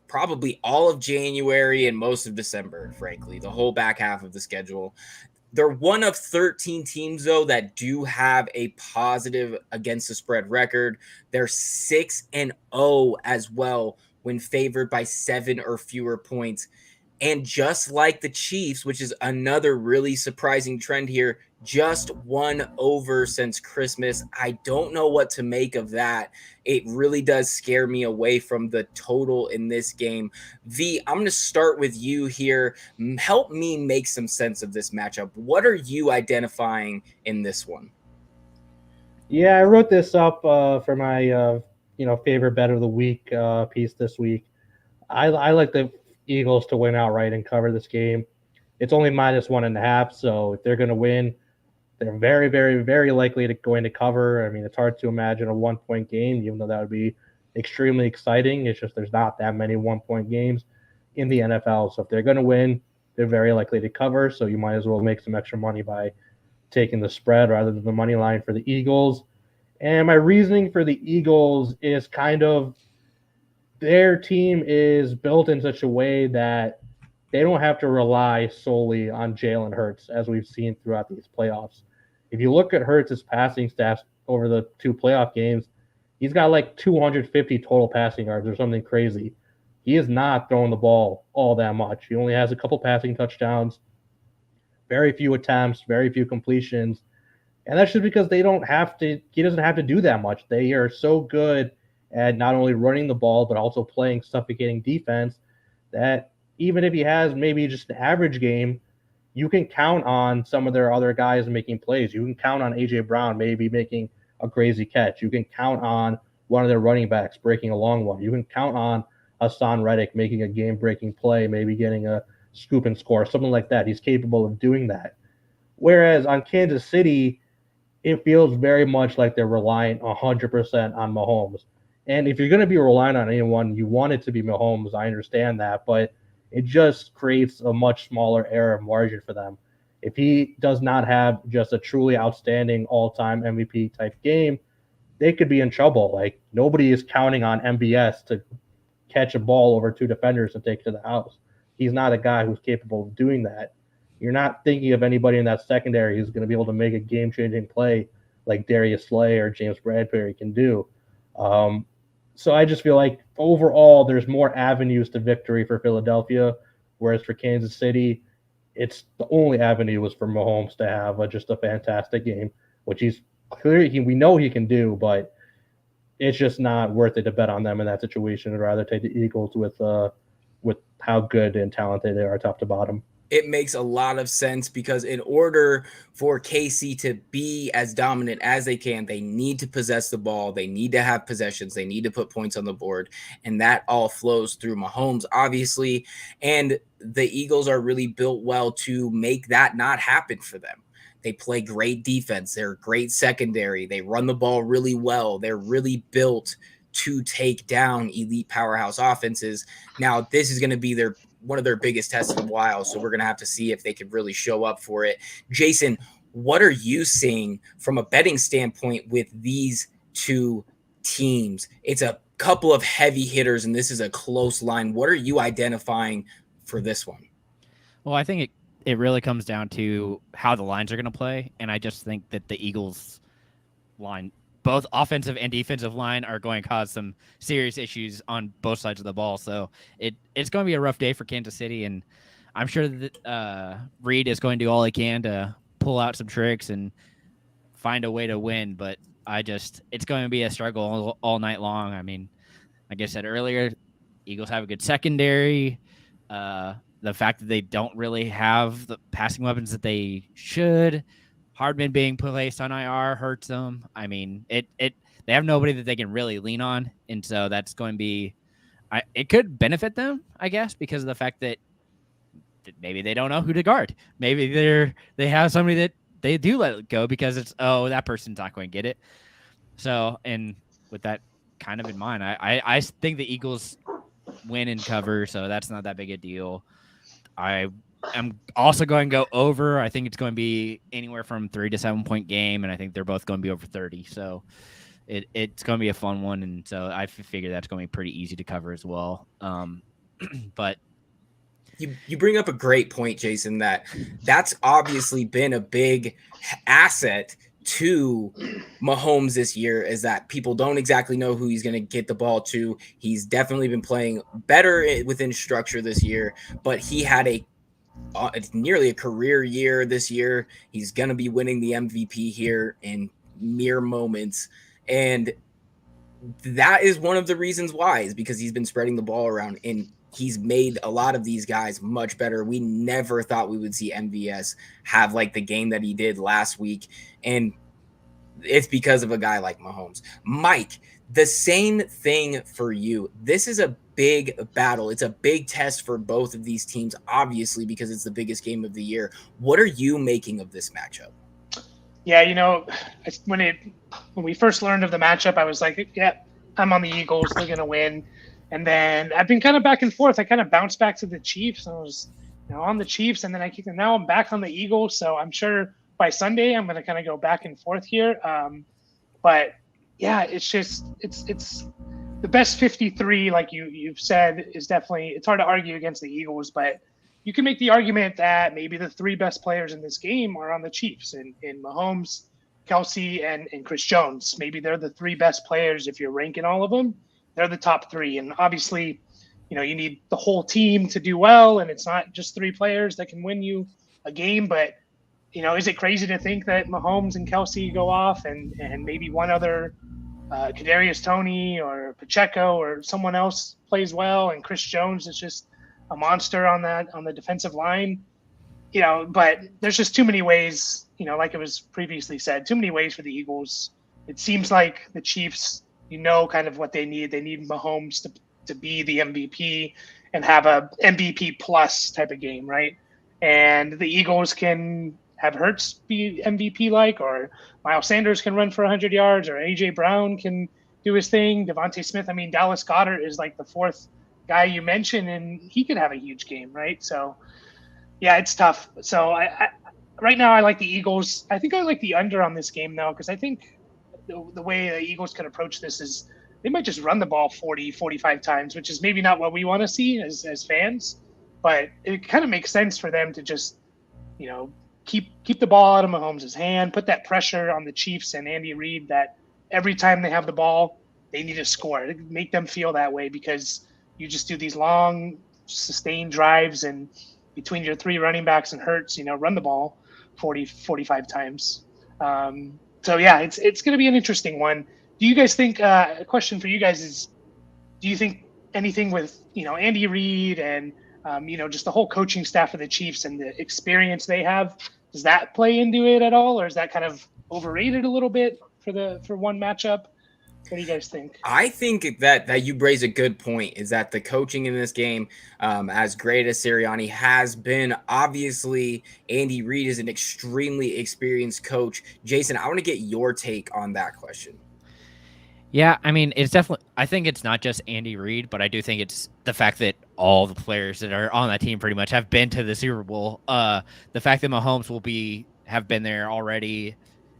probably all of January and most of December, frankly, the whole back half of the schedule. They're one of 13 teams, though, that do have a positive against the spread record. They're 6-0 as well when favored by 7 or fewer points. And just like the Chiefs, which is another really surprising trend here, just one over since Christmas. I don't know what to make of that. It really does scare me away from the total in this game. V, I'm going to start with you here. Help me make some sense of this matchup. What are you identifying in this one? Yeah, I wrote this up for my favorite bet of the week piece this week. I like the Eagles to win outright and cover this game. It's only -1.5, so if they're going to win, they're very, very, very likely to going to cover. I mean, it's hard to imagine a 1-point game, even though that would be extremely exciting. It's just there's not that many 1-point games in the NFL. So if they're going to win, they're very likely to cover. So you might as well make some extra money by taking the spread rather than the money line for the Eagles. And my reasoning for the Eagles is kind of their team is built in such a way that they don't have to rely solely on Jalen Hurts, as we've seen throughout these playoffs. If you look at Hurts' passing stats over the 2 playoff games, he's got like 250 total passing yards or something crazy. He is not throwing the ball all that much. He only has a couple passing touchdowns, very few attempts, very few completions. And that's just because he doesn't have to do that much. They are so good at not only running the ball, but also playing suffocating defense that even if he has maybe just an average game, you can count on some of their other guys making plays. You can count on A.J. Brown maybe making a crazy catch. You can count on one of their running backs breaking a long one. You can count on Hassan Reddick making a game-breaking play, maybe getting a scoop and score, something like that. He's capable of doing that. Whereas on Kansas City, it feels very much like they're reliant 100% on Mahomes. And if you're going to be reliant on anyone, you want it to be Mahomes. I understand that, but it just creates a much smaller error margin for them. If he does not have just a truly outstanding all-time MVP type game, they could be in trouble. Like, nobody is counting on MBS to catch a ball over 2 defenders and take it to the house. He's not a guy who's capable of doing that. You're not thinking of anybody in that secondary who's going to be able to make a game-changing play like Darius Slay or James Bradbury can do. So I just feel like overall there's more avenues to victory for Philadelphia, whereas for Kansas City, it's the only avenue was for Mahomes to have just a fantastic game, which he's clearly we know he can do, but it's just not worth it to bet on them in that situation. I'd rather take the Eagles with how good and talented they are top to bottom. It makes a lot of sense because in order for KC to be as dominant as they can, they need to possess the ball. They need to have possessions. They need to put points on the board. And that all flows through Mahomes, obviously. And the Eagles are really built well to make that not happen for them. They play great defense. They're great secondary. They run the ball really well. They're really built to take down elite powerhouse offenses. Now, this is going to be one of their biggest tests in a while, so we're going to have to see if they could really show up for it. Jason, what are you seeing from a betting standpoint with these two teams? It's a couple of heavy hitters, and this is a close line. What are you identifying for this one? Well, I think it really comes down to how the lines are going to play, and I just think that the Eagles line, both offensive and defensive line, are going to cause some serious issues on both sides of the ball. So it's going to be a rough day for Kansas City, and I'm sure that Reed is going to do all he can to pull out some tricks and find a way to win, but it's going to be a struggle all night long. I mean, like I said earlier, Eagles have a good secondary. The fact that they don't really have the passing weapons that they should, Hardman being placed on IR hurts them. I mean, they have nobody that they can really lean on, and so that's going to be. It could benefit them, I guess, because of the fact that maybe they don't know who to guard. Maybe they have somebody that they do let it go because it's that person's not going to get it. So, and with that kind of in mind, I think the Eagles win and cover, so that's not that big a deal. I am also going to go over. I think it's going to be anywhere from 3 to 7 point game, and I think they're both going to be over 30. So it's going to be a fun one, and so I figure that's going to be pretty easy to cover as well. But you bring up a great point, Jason, that's obviously been a big asset to Mahomes this year, is that people don't exactly know who he's going to get the ball to. He's definitely been playing better within structure this year, but he had it's nearly a career year this year. He's going to be winning the MVP here in mere moments. And that is one of the reasons why, is because he's been spreading the ball around and he's made a lot of these guys much better. We never thought we would see MVS have like the game that he did last week. And it's because of a guy like Mahomes. Mike, the same thing for you. This is a big battle. It's a big test for both of these teams, obviously, because it's the biggest game of the year. What are you making of this matchup? Yeah, when we first learned of the matchup, I was like, yeah, I'm on the Eagles. They're going to win. And then I've been kind of back and forth. I kind of bounced back to the Chiefs. I was on the Chiefs, and then now I'm back on the Eagles. So I'm sure by Sunday I'm going to kind of go back and forth here. But yeah, it's the best 53, like you've said, is definitely, it's hard to argue against the Eagles, but you can make the argument that maybe the 3 best players in this game are on the Chiefs, in Mahomes, Kelsey, and Chris Jones. Maybe they're the 3 best players. If you're ranking all of them, they're the top 3. And obviously, you need the whole team to do well, and it's not just 3 players that can win you a game. But, is it crazy to think that Mahomes and Kelsey go off and maybe one other, Kadarius Toney or Pacheco or someone else plays well, and Chris Jones is just a monster on the defensive line? But there's just too many ways, like it was previously said, too many ways for the Eagles. It seems like the Chiefs, kind of what they need. They need Mahomes to be the MVP and have a MVP plus type of game, right? And the Eagles can have Hurts be MVP or Miles Sanders can run for 100 yards, or A.J. Brown can do his thing. Devontae Smith, Dallas Goedert is like the 4th guy you mentioned, and he could have a huge game, right? So, yeah, it's tough. So I right now I like the Eagles. I think I like the under on this game, though, because I think the way the Eagles can approach this is they might just run the ball 40, 45 times, which is maybe not what we want to see as fans, but it kind of makes sense for them to just, keep the ball out of Mahomes' hand, put that pressure on the Chiefs and Andy Reid that every time they have the ball, they need to score. Make them feel that way, because you just do these long, sustained drives, and between your 3 running backs and Hurts, run the ball 40, 45 times. So, yeah, it's going to be an interesting one. Do you guys think a question for you guys is, do you think anything with, Andy Reid and, just the whole coaching staff of the Chiefs and the experience they have, does that play into it at all? Or is that kind of overrated a little bit for one matchup? What do you guys think? I think that you raise a good point, is that the coaching in this game, as great as Sirianni has been, obviously Andy Reid is an extremely experienced coach. Jason, I want to get your take on that question. Yeah, it's definitely, I think it's not just Andy Reid, but I do think it's the fact that all the players that are on that team pretty much have been to the Super Bowl. The fact that Mahomes have been there already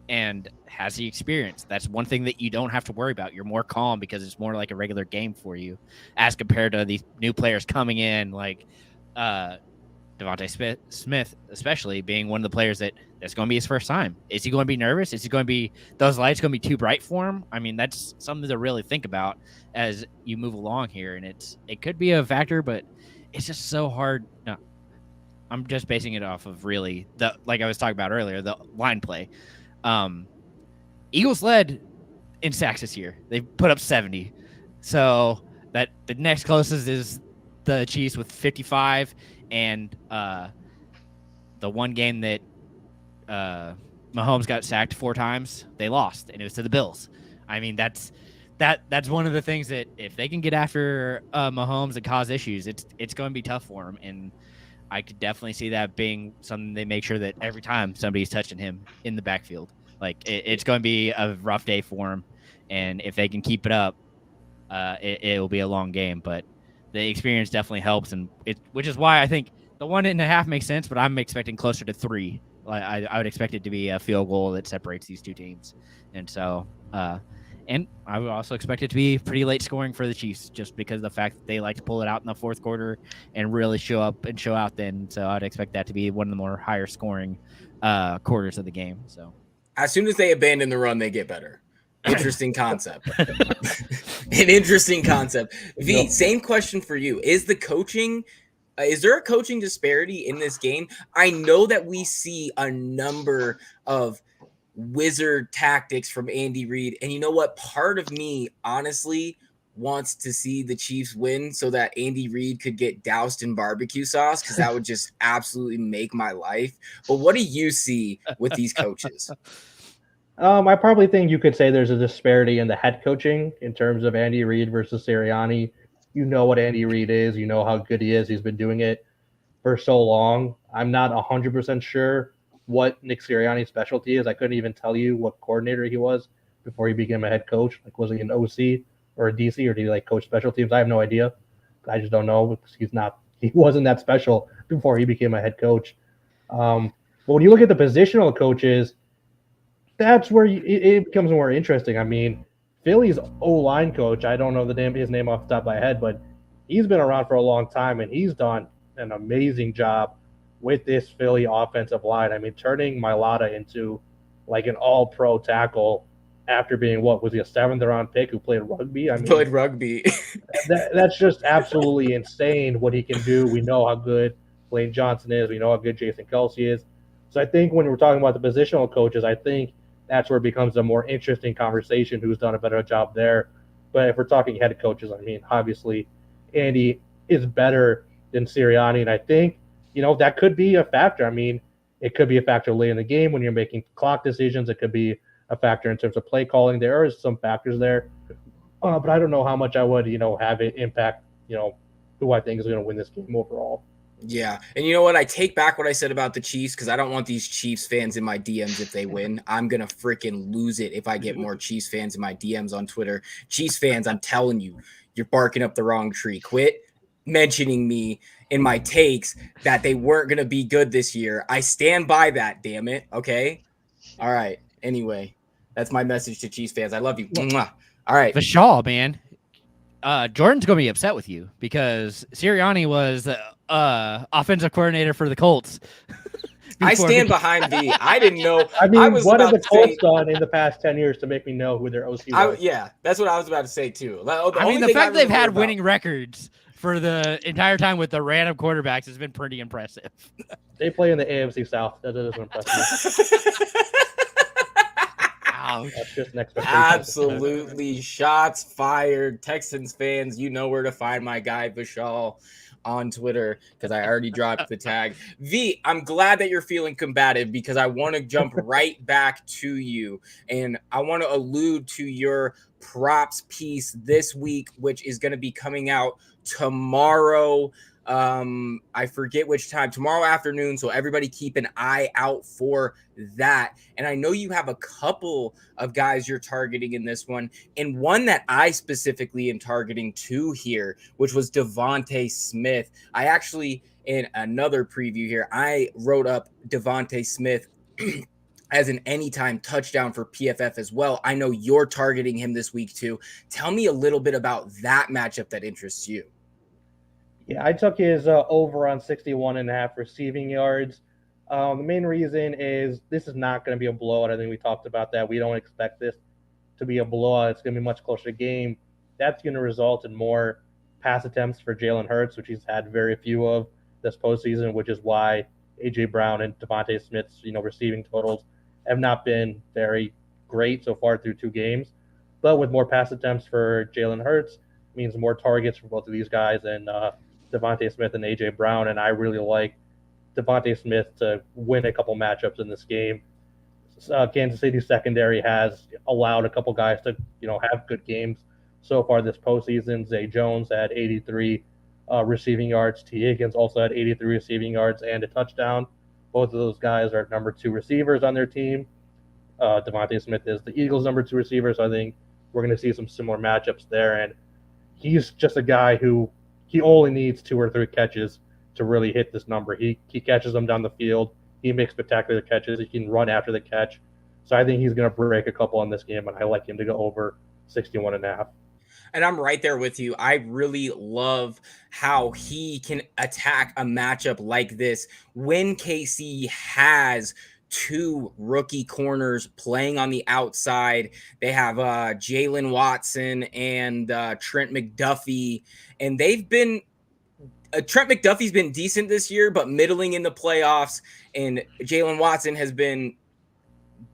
and has the experience. That's one thing that you don't have to worry about. You're more calm because it's more like a regular game for you, as compared to these new players coming in, like Devontae Smith, especially being one of the players that's going to be his first time. Is he going to be nervous? Is he going to be, those lights going to be too bright for him? That's something to really think about as you move along here. And it could be a factor, but it's just so hard. No, I'm just basing it off of really like I was talking about earlier, the line play. Eagles led in sacks this year. They put up 70. So that the next closest is the Chiefs with 55, and the one game that Mahomes got sacked 4 times, they lost, and it was to the Bills. I mean, that's one of the things that if they can get after Mahomes and cause issues, it's going to be tough for him. And I could definitely see that being something they make sure that every time somebody's touching him in the backfield, like it's going to be a rough day for him. And if they can keep it up, it will be a long game. But the experience definitely helps, and which is why I think the 1.5 makes sense. But I'm expecting closer to 3. I would expect it to be a field goal that separates these two teams, and so and I would also expect it to be pretty late scoring for the Chiefs, just because of the fact that they like to pull it out in the fourth quarter and really show up and show out then. So I'd expect that to be one of the more higher scoring quarters of the game. So as soon as they abandon the run, they get better. Interesting concept. An interesting concept. V, same question for you. Is the coaching is there a coaching disparity in this game? I know that we see a number of wizard tactics from Andy Reid. And you know what? Part of me, honestly, wants to see the Chiefs win so that Andy Reid could get doused in barbecue sauce, because that would just absolutely make my life. But what do you see with these coaches? I probably think you could say there's a disparity in the head coaching in terms of Andy Reid versus Sirianni. You know what Andy Reid is. You know how good he is. He's been doing it for so long. I'm not 100% sure what Nick Sirianni's specialty is. I couldn't even tell you what coordinator he was before he became a head coach. Like, was he an OC or a DC, or did he like coach special teams? I have no idea. I just don't know, because he wasn't that special before he became a head coach. But when you look at the positional coaches, that's where it becomes more interesting. I mean, Philly's O-line coach, I don't know his name off the top of my head, but he's been around for a long time, and he's done an amazing job with this Philly offensive line. I mean, turning Mailata into like an all-pro tackle after being, what was he, a 7th-round pick who played rugby? I mean, played rugby. that's just absolutely insane what he can do. We know how good Lane Johnson is. We know how good Jason Kelsey is. So I think when we're talking about the positional coaches, I think that's where it becomes a more interesting conversation, who's done a better job there. But if we're talking head coaches, I mean, obviously Andy is better than Sirianni, and I think, that could be a factor. I mean, it could be a factor late in the game when you're making clock decisions. It could be a factor in terms of play calling. There are some factors there, but I don't know how much I would, have it impact, who I think is going to win this game overall. Yeah. And you know what? I take back what I said about the Chiefs, because I don't want these Chiefs fans in my DMs if they win. I'm going to freaking lose it if I get more Chiefs fans in my DMs on Twitter. Chiefs fans, I'm telling you, you're barking up the wrong tree. Quit mentioning me in my takes that they weren't going to be good this year. I stand by that, damn it. Okay? All right. Anyway, that's my message to Chiefs fans. I love you. Mwah. All right. Vishaal, man. Jordan's going to be upset with you, because Sirianni was offensive coordinator for the Colts. I stand behind V. I didn't know. I mean, what have the Colts done in the past 10 years to make me know who their OC was? Yeah, that's what I was about to say, too. The fact they've had winning records for the entire time with the random quarterbacks has been pretty impressive. They play in the AFC South. That doesn't impress me. That's just an expectation. Absolutely. Shots fired. Texans fans, you know where to find my guy Vishaal on Twitter, because I already dropped the tag. V, I'm glad that you're feeling combative, because I want to jump right back to you, and I want to allude to your props piece this week, which is going to be coming out tomorrow. I forget which time, tomorrow afternoon, so everybody keep an eye out for that. And I know you have a couple of guys you're targeting in this one, and one that I specifically am targeting too here, which was Devontae Smith. I actually, in another preview here, I wrote up Devontae Smith as an anytime touchdown for PFF as well. I know you're targeting him this week too. Tell me a little bit about that matchup that interests you. Yeah, I took his over on 61.5 receiving yards. The main reason is this is not going to be a blowout. I think we talked about that. We don't expect this to be a blowout. It's going to be a much closer game. That's going to result in more pass attempts for Jalen Hurts, which he's had very few of this postseason, which is why A.J. Brown and Devontae Smith's receiving totals have not been very great so far through 2 games. But with more pass attempts for Jalen Hurts means more targets for both of these guys and Devontae Smith and A.J. Brown. And I really like Devontae Smith to win a couple matchups in this game. Kansas City secondary has allowed a couple guys to, have good games so far this postseason. Zay Jones had 83 receiving yards. T. Higgins also had 83 receiving yards and a touchdown. Both of those guys are number 2 receivers on their team. Devontae Smith is the Eagles' number 2 receiver, so I think we're going to see some similar matchups there. And he's just a guy who he only needs 2 or 3 catches to really hit this number. He catches them down the field. He makes spectacular catches. He can run after the catch. So I think he's going to break a couple on this game, and I like him to go over 61.5. And I'm right there with you. I really love how he can attack a matchup like this when KC has 2 rookie corners playing on the outside. They have Jalen Watson and Trent McDuffie, and they've been Trent McDuffie's been decent this year, but middling in the playoffs, and Jalen Watson has been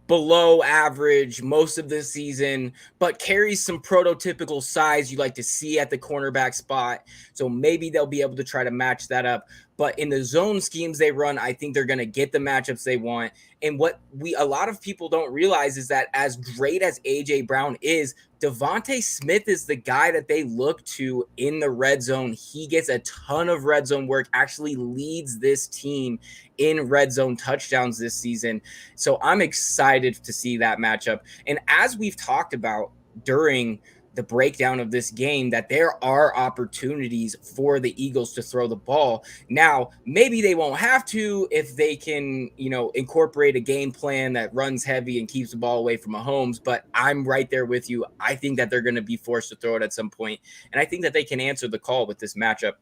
below average most of the season, but carries some prototypical size you like to see at the cornerback spot. So maybe they'll be able to try to match that up. But in the zone schemes they run, I think they're going to get the matchups they want. And what a lot of people don't realize is that as great as A.J. Brown is, Devontae Smith is the guy that they look to in the red zone. He gets a ton of red zone work, actually leads this team in red zone touchdowns this season. So I'm excited to see that matchup. And as we've talked about during the breakdown of this game, that there are opportunities for the Eagles to throw the ball. Now, maybe they won't have to if they can, incorporate a game plan that runs heavy and keeps the ball away from Mahomes, but I'm right there with you. I think that they're going to be forced to throw it at some point, and I think that they can answer the call with this matchup.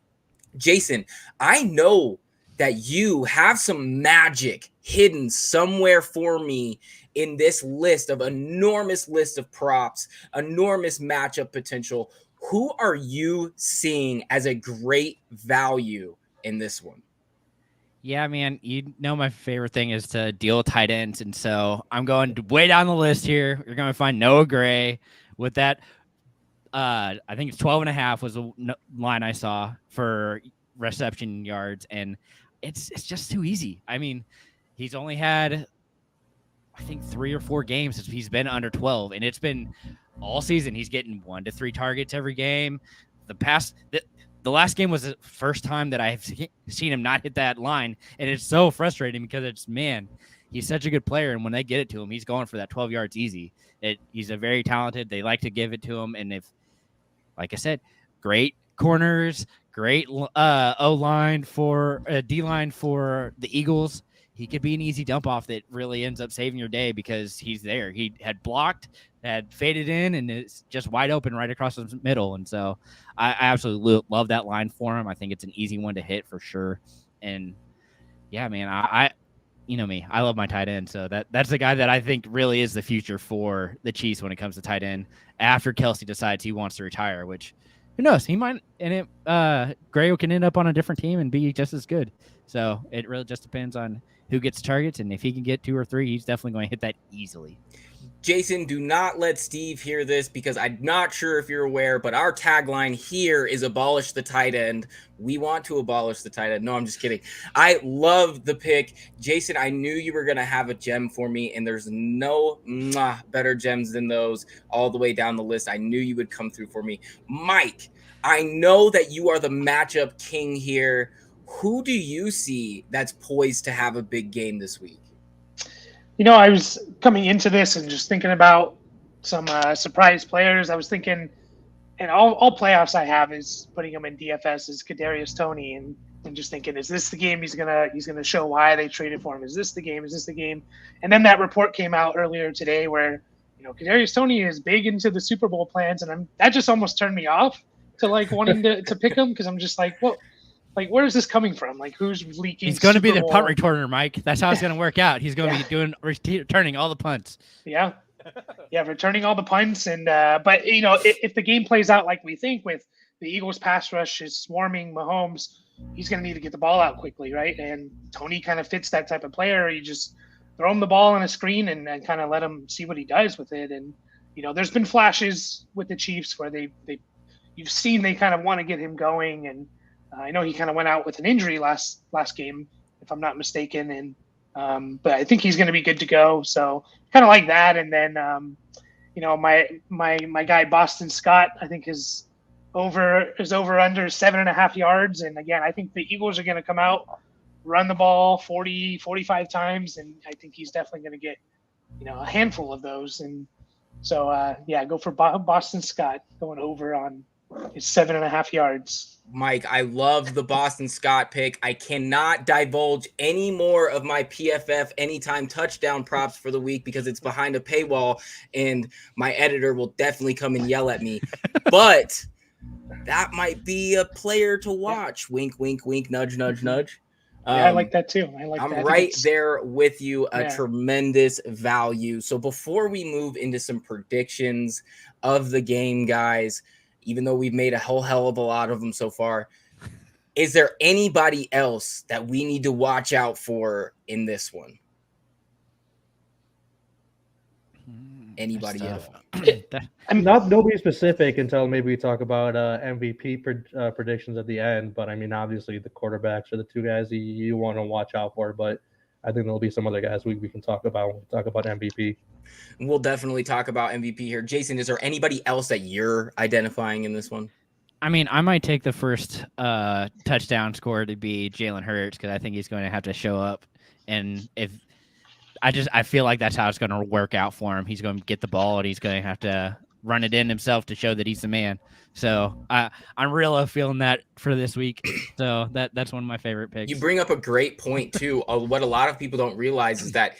Jason, I know that you have some magic hidden somewhere for me in this enormous list of props, enormous matchup potential. Who are you seeing as a great value in this one? Yeah, man, my favorite thing is to deal with tight ends. And so I'm going way down the list here. You're going to find Noah Gray with that. I think it's 12.5 was the line I saw for reception yards. And it's just too easy. I mean, he's only had, I think, 3 or 4 games since he's been under 12, and it's been all season. He's getting 1 to 3 targets every game. The last game was the first time that I've seen him not hit that line, and it's so frustrating because he's such a good player, and when they get it to him, he's going for that 12 yards easy. He's a very talented. They like to give it to him, and if, like I said, great corners, great O-line for D-line for the Eagles. He could be an easy dump off that really ends up saving your day because he's there. He had blocked, had faded in, and it's just wide open right across the middle. And so I absolutely love that line for him. I think it's an easy one to hit for sure. And yeah, man, I you know me, I love my tight end. So that's the guy that I think really is the future for the Chiefs when it comes to tight end after Kelsey decides he wants to retire, which who knows? He might, and Gray can end up on a different team and be just as good. So it really just depends on who gets targets, and if he can get 2 or 3, he's definitely going to hit that easily. Jason, do not let Steve hear this because I'm not sure if you're aware, but our tagline here is abolish the tight end. We want to abolish the tight end. No, I'm just kidding. I love the pick. Jason, I knew you were going to have a gem for me, and there's no better gems than those all the way down the list. I knew you would come through for me. Mike, I know that you are the matchup king here. Who do you see that's poised to have a big game this week? I was coming into this and just thinking about some surprise players. I was thinking, and all playoffs I have is putting him in DFS is Kadarius Toney, and just thinking, is this the game he's gonna show why they traded for him? Is this the game? Is this the game? And then that report came out earlier today where Kadarius Toney is big into the Super Bowl plans, and that just almost turned me off to wanting to pick him because I'm just like, well. Where is this coming from? Who's leaking? He's going to be the punt returner, Mike. That's how it's going to work out. He's going to be returning all the punts. Yeah, returning all the punts. And but if the game plays out like we think, with the Eagles' pass rush is swarming Mahomes, he's going to need to get the ball out quickly, right? And Toney kind of fits that type of player. You just throw him the ball on a screen and kind of let him see what he does with it. And there's been flashes with the Chiefs where you've seen they kind of want to get him going, and I know he kind of went out with an injury last game, if I'm not mistaken, and but I think he's going to be good to go. So kind of like that, and then my guy Boston Scott, I think is over under 7.5 yards, and again I think the Eagles are going to come out, run the ball 40-45 times, and I think he's definitely going to get a handful of those. And so go for Boston Scott going over on his 7.5 yards. Mike, I love the Boston Scott pick. I cannot divulge any more of my PFF anytime touchdown props for the week because it's behind a paywall and my editor will definitely come and yell at me. But that might be a player to watch. Wink, wink, wink, nudge, nudge, nudge. I like that too. I'm right there with you. A tremendous value. So before we move into some predictions of the game, guys, even though we've made a whole hell of a lot of them so far, is there anybody else that we need to watch out for in this one? Anybody else? Not nobody specific until maybe we talk about MVP predictions at the end. But I mean, obviously the quarterbacks are the two guys you want to watch out for. But I think there'll be some other guys we can talk about when we talk about MVP. We'll definitely talk about MVP here. Jason, is there anybody else that you're identifying in this one? I mean, I might take the first touchdown score to be Jalen Hurts because I think he's going to have to show up. And I feel like that's how it's going to work out for him. He's going to get the ball and he's going to have to run it in himself to show that he's the man. So I'm really feeling that for this week. So that's one of my favorite picks. You bring up a great point too. What a lot of people don't realize is that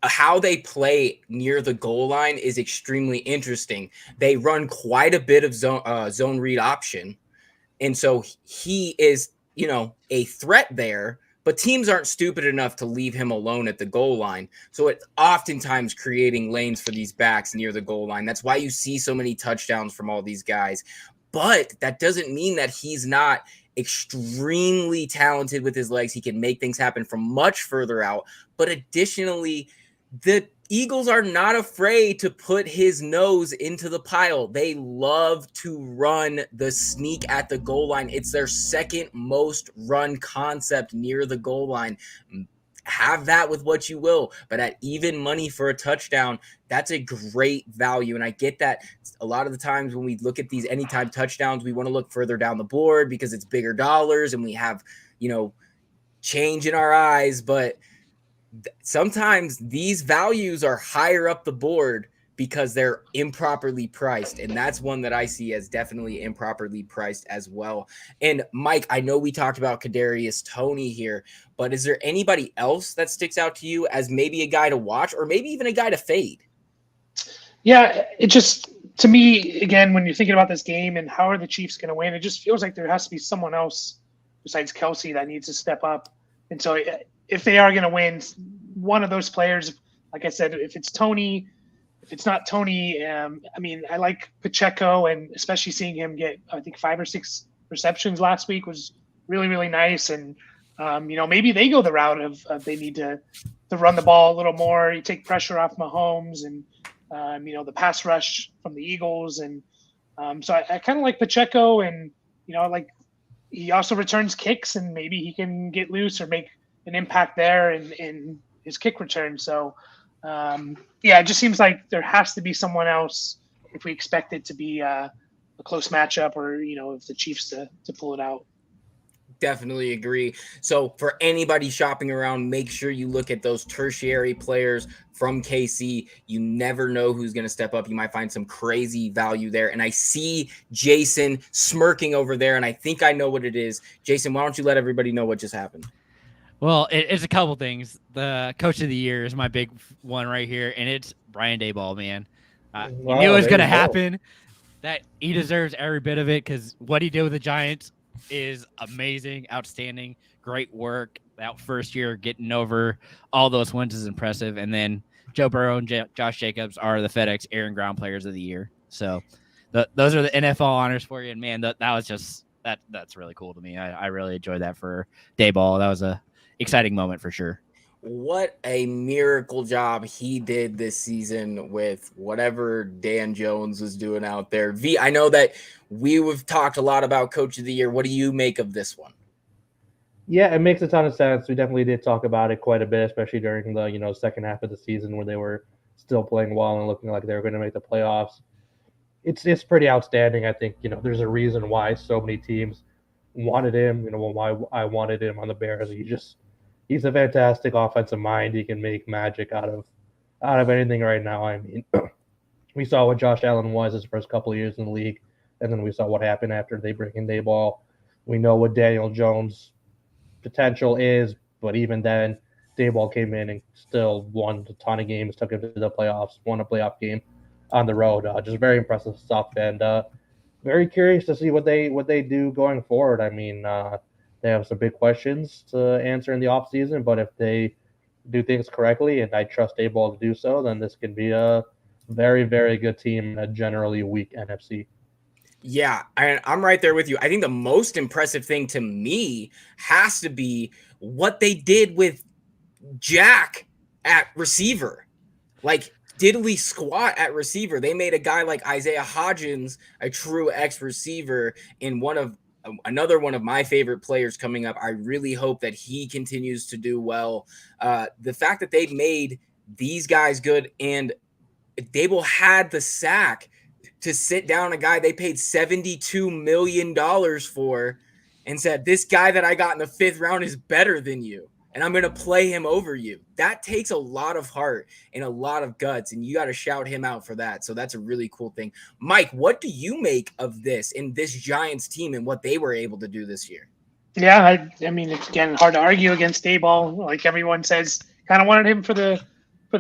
how they play near the goal line is extremely interesting. They run quite a bit of zone read option. And so he is, a threat there, but teams aren't stupid enough to leave him alone at the goal line. So it's oftentimes creating lanes for these backs near the goal line. That's why you see so many touchdowns from all these guys. But that doesn't mean that he's not extremely talented with his legs. He can make things happen from much further out. But additionally, the Eagles are not afraid to put his nose into the pile. They love to run the sneak at the goal line. It's their second most run concept near the goal line. Have that with what you will, but at even money for a touchdown, that's a great value. And I get that a lot of the times when we look at these anytime touchdowns, we want to look further down the board because it's bigger dollars and we have, change in our eyes, but sometimes these values are higher up the board because they're improperly priced. And that's one that I see as definitely improperly priced as well. And Mike, I know we talked about Kadarius Toney here, but is there anybody else that sticks out to you as maybe a guy to watch or maybe even a guy to fade? Yeah, it just, to me, again, when you're thinking about this game and how are the Chiefs going to win, it just feels like there has to be someone else besides Kelsey that needs to step up. And so if they are going to win, one of those players, like I said, if it's Toney, if it's not Toney, I like Pacheco, and especially seeing him get, I think, 5 or 6 receptions last week was really, really nice. And, maybe they go the route of they need to run the ball a little more. You take pressure off Mahomes and, the pass rush from the Eagles. And so I kind of like Pacheco, and, he also returns kicks, and maybe he can get loose or make an impact there in his kick return. So, it just seems like there has to be someone else if we expect it to be a close matchup or, if the Chiefs to pull it out. Definitely agree. So for anybody shopping around, make sure you look at those tertiary players from KC. You never know who's going to step up. You might find some crazy value there. And I see Jason smirking over there, and I think I know what it is. Jason, why don't you let everybody know what just happened? Well, it's a couple things. The coach of the year is my big one right here, and it's Brian Daboll, man. You knew it was going to happen. That he deserves every bit of it because what he did with the Giants is amazing, outstanding, great work. That first year getting over all those wins is impressive. And then Joe Burrow and Josh Jacobs are the FedEx Air and Ground Players of the Year. So those are the NFL honors for you. And, man, that was just that's really cool to me. I really enjoyed that for Daboll. That was a exciting moment for sure. what a miracle job he did this season with whatever Dan Jones was doing out there. V, I know that we've talked a lot about Coach of the Year. What do you make of this one? Yeah, it makes a ton of sense. We definitely did talk about it quite a bit, especially during the second half of the season where they were still playing well and looking like they were going to make the playoffs. It's pretty outstanding. I think there's a reason why so many teams wanted him. Why I wanted him on the Bears. He's a fantastic offensive mind. He can make magic out of anything right now. I mean, we saw what Josh Allen was his first couple of years in the league, and then we saw what happened after they bring in Dayball. We know what Daniel Jones' potential is, but even then, Dayball came in and still won a ton of games, took him to the playoffs, won a playoff game on the road. Just very impressive stuff, and very curious to see what they do going forward. I mean, they have some big questions to answer in the offseason, but if they do things correctly, and I trust Dayball to do so, then this can be a very, very good team in a generally weak NFC. Yeah, I'm right there with you. I think the most impressive thing to me has to be what they did with Jack at receiver. Like, diddly squat at receiver. They made a guy like Isaiah Hodgins a true X receiver in another one of my favorite players coming up. I really hope that he continues to do well. The fact that they've made these guys good, and Dable had the sack to sit down a guy they paid $72 million for and said, this guy that I got in the 5th round is better than you, and I'm going to play him over you. That takes a lot of heart and a lot of guts, and you got to shout him out for that. So that's a really cool thing. Mike, what do you make of this and this Giants team and what they were able to do this year? Yeah, I mean, it's again hard to argue against Dayball. Like everyone says, kind of wanted him for the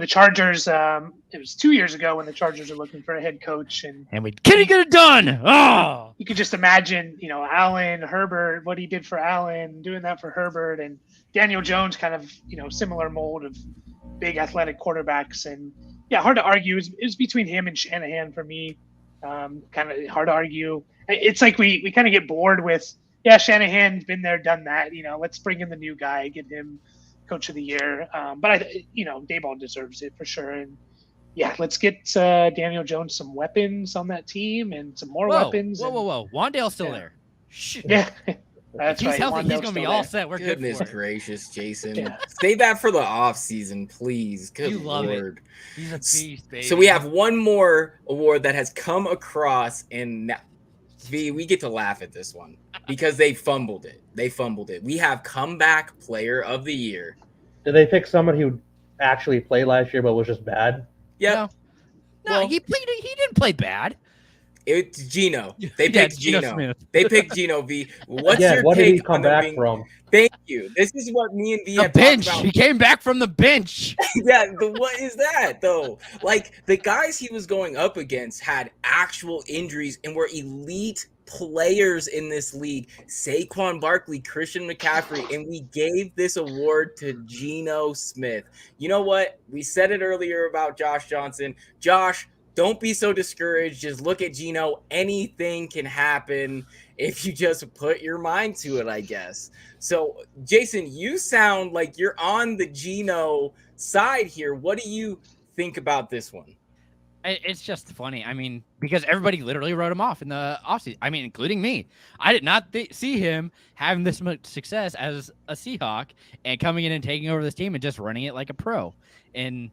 Chargers. It was 2 years ago when the Chargers are looking for a head coach, and can he get it done? Oh, you could just imagine, Allen, Herbert, what he did for Allen, doing that for Herbert, and Daniel Jones, kind of, similar mold of big athletic quarterbacks. And yeah, hard to argue. It was between him and Shanahan for me. Kind of hard to argue. It's like we kind of get bored with, yeah, Shanahan's been there, done that. Let's bring in the new guy, get him Coach of the Year. But Dayball deserves it for sure. And yeah, let's get Daniel Jones some weapons on that team and some more weapons. Whoa. Wandale's still there. Shit. Yeah. That's if he's right. healthy, he's going to be all there. set. We're Goodness good for gracious, Jason. Yeah. Save that for the off season, please. Good You love Lord. it. He's a beast, baby. So we have one more award that has come across, and now, V, we get to laugh at this one because they fumbled it. We have Comeback Player of the Year. Did they pick someone who actually played last year but was just bad? Yep. No, Well, he didn't play bad. It's Gino. They picked Gino Gino. Smith. They picked Gino, V. What's Yeah, your what did he take come on the back being- from? Thank you. This is what me and V The had bench. talked He about. came back from the bench. Yeah, what is that though? Like, the guys he was going up against had actual injuries and were elite players in this league. Saquon Barkley, Christian McCaffrey, and we gave this award to Geno Smith. You know what? We said it earlier about Josh Johnson. Josh, don't be so discouraged. Just look at Geno. Anything can happen if you just put your mind to it, I guess. So, Jason, you sound like you're on the Geno side here. What do you think about this one? It's just funny. I mean, because everybody literally wrote him off in the offseason. I mean, including me. I did not see him having this much success as a Seahawk and coming in and taking over this team and just running it like a pro. And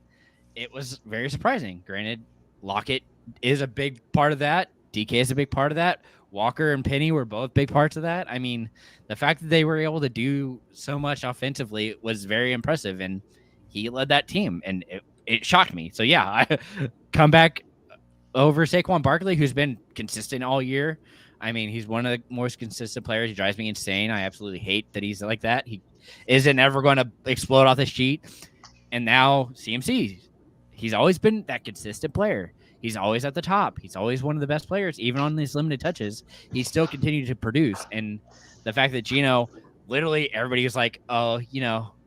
it was very surprising. Granted, Lockett is a big part of that. DK is a big part of that. Walker and Penny were both big parts of that. I mean, the fact that they were able to do so much offensively was very impressive, and he led that team, and it shocked me. So, yeah, I come back over Saquon Barkley, who's been consistent all year. I mean, he's one of the most consistent players. He drives me insane. I absolutely hate that he's like that. He isn't ever going to explode off the sheet. And now CMC, he's always been that consistent player. He's always at the top. He's always one of the best players, even on these limited touches. He still continued to produce. And the fact that Geno, literally everybody was like, oh,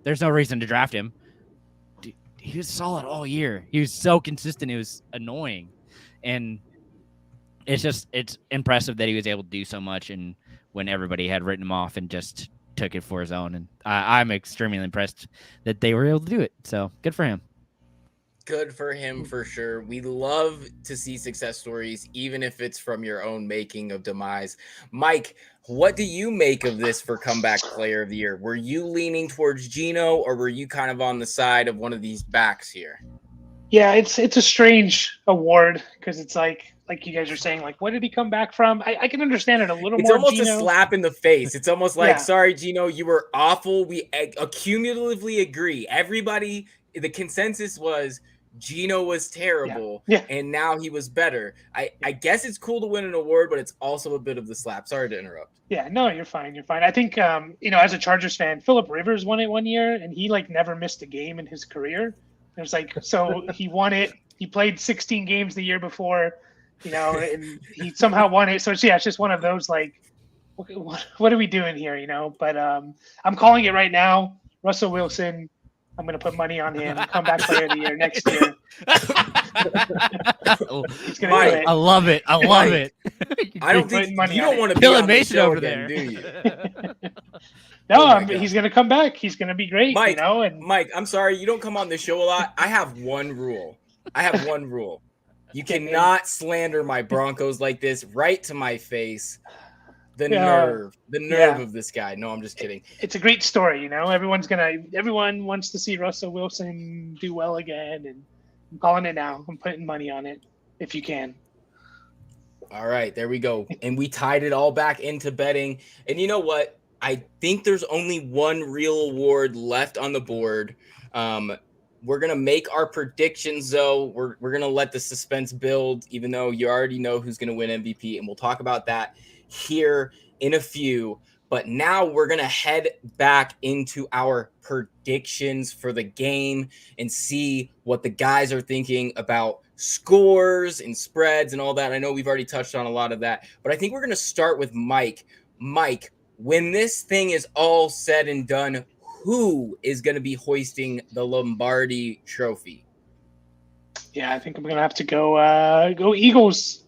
there's no reason to draft him. Dude, he was solid all year. He was so consistent. It was annoying. And it's impressive that he was able to do so much and when everybody had written him off and just took it for his own, and I'm extremely impressed that they were able to do it. So good for him. Good for him for sure. We love to see success stories, even if it's from your own making of demise. Mike, what do you make of this for comeback player of the year? Were you leaning towards Gino, or were you kind of on the side of one of these backs here? Yeah, it's a strange award because it's like you guys are saying, like, what did he come back from? I can understand it a little It's more. almost Gino. a slap in the face. It's almost like, Yeah. sorry, Gino, you were awful. We accumulatively agree. Everybody, the consensus was Gino was terrible, Yeah. and now he was better. I guess it's cool to win an award, but it's also a bit of the slap. Sorry to interrupt. Yeah, no, you're fine. You're fine. I think, as a Chargers fan, Phillip Rivers won it one year, and he like never missed a game in his career. It was like, so he won it. He played 16 games the year before, and he somehow won it. So it's just one of those like, what are we doing here, But I'm calling it right now. Russell Wilson. I'm going to put money on him. Comeback player of the year next year. He's going to do it. I love it. I love it. I don't think you don't want to be Dylan on Mason the show over again, there, do you? No, he's going to come back. He's going to be great, Mike, And Mike, I'm sorry, you don't come on the show a lot. I have one rule. You cannot slander my Broncos like this right to my face. The nerve of this guy. No, I'm just kidding. It's a great story, Everyone wants to see Russell Wilson do well again, and I'm calling it now. I'm putting money on it if you can. All right, there we go. And we tied it all back into betting. And you know what? I think there's only one real award left on the board. We're going to make our predictions, though. We're going to let the suspense build, even though you already know who's going to win MVP. And we'll talk about that here in a few. But now we're going to head back into our predictions for the game and see what the guys are thinking about scores and spreads and all that. I know we've already touched on a lot of that, but I think we're going to start with Mike. Mike, when this thing is all said and done, who is going to be hoisting the Lombardi Trophy? Yeah, I think I'm going to have to go Eagles.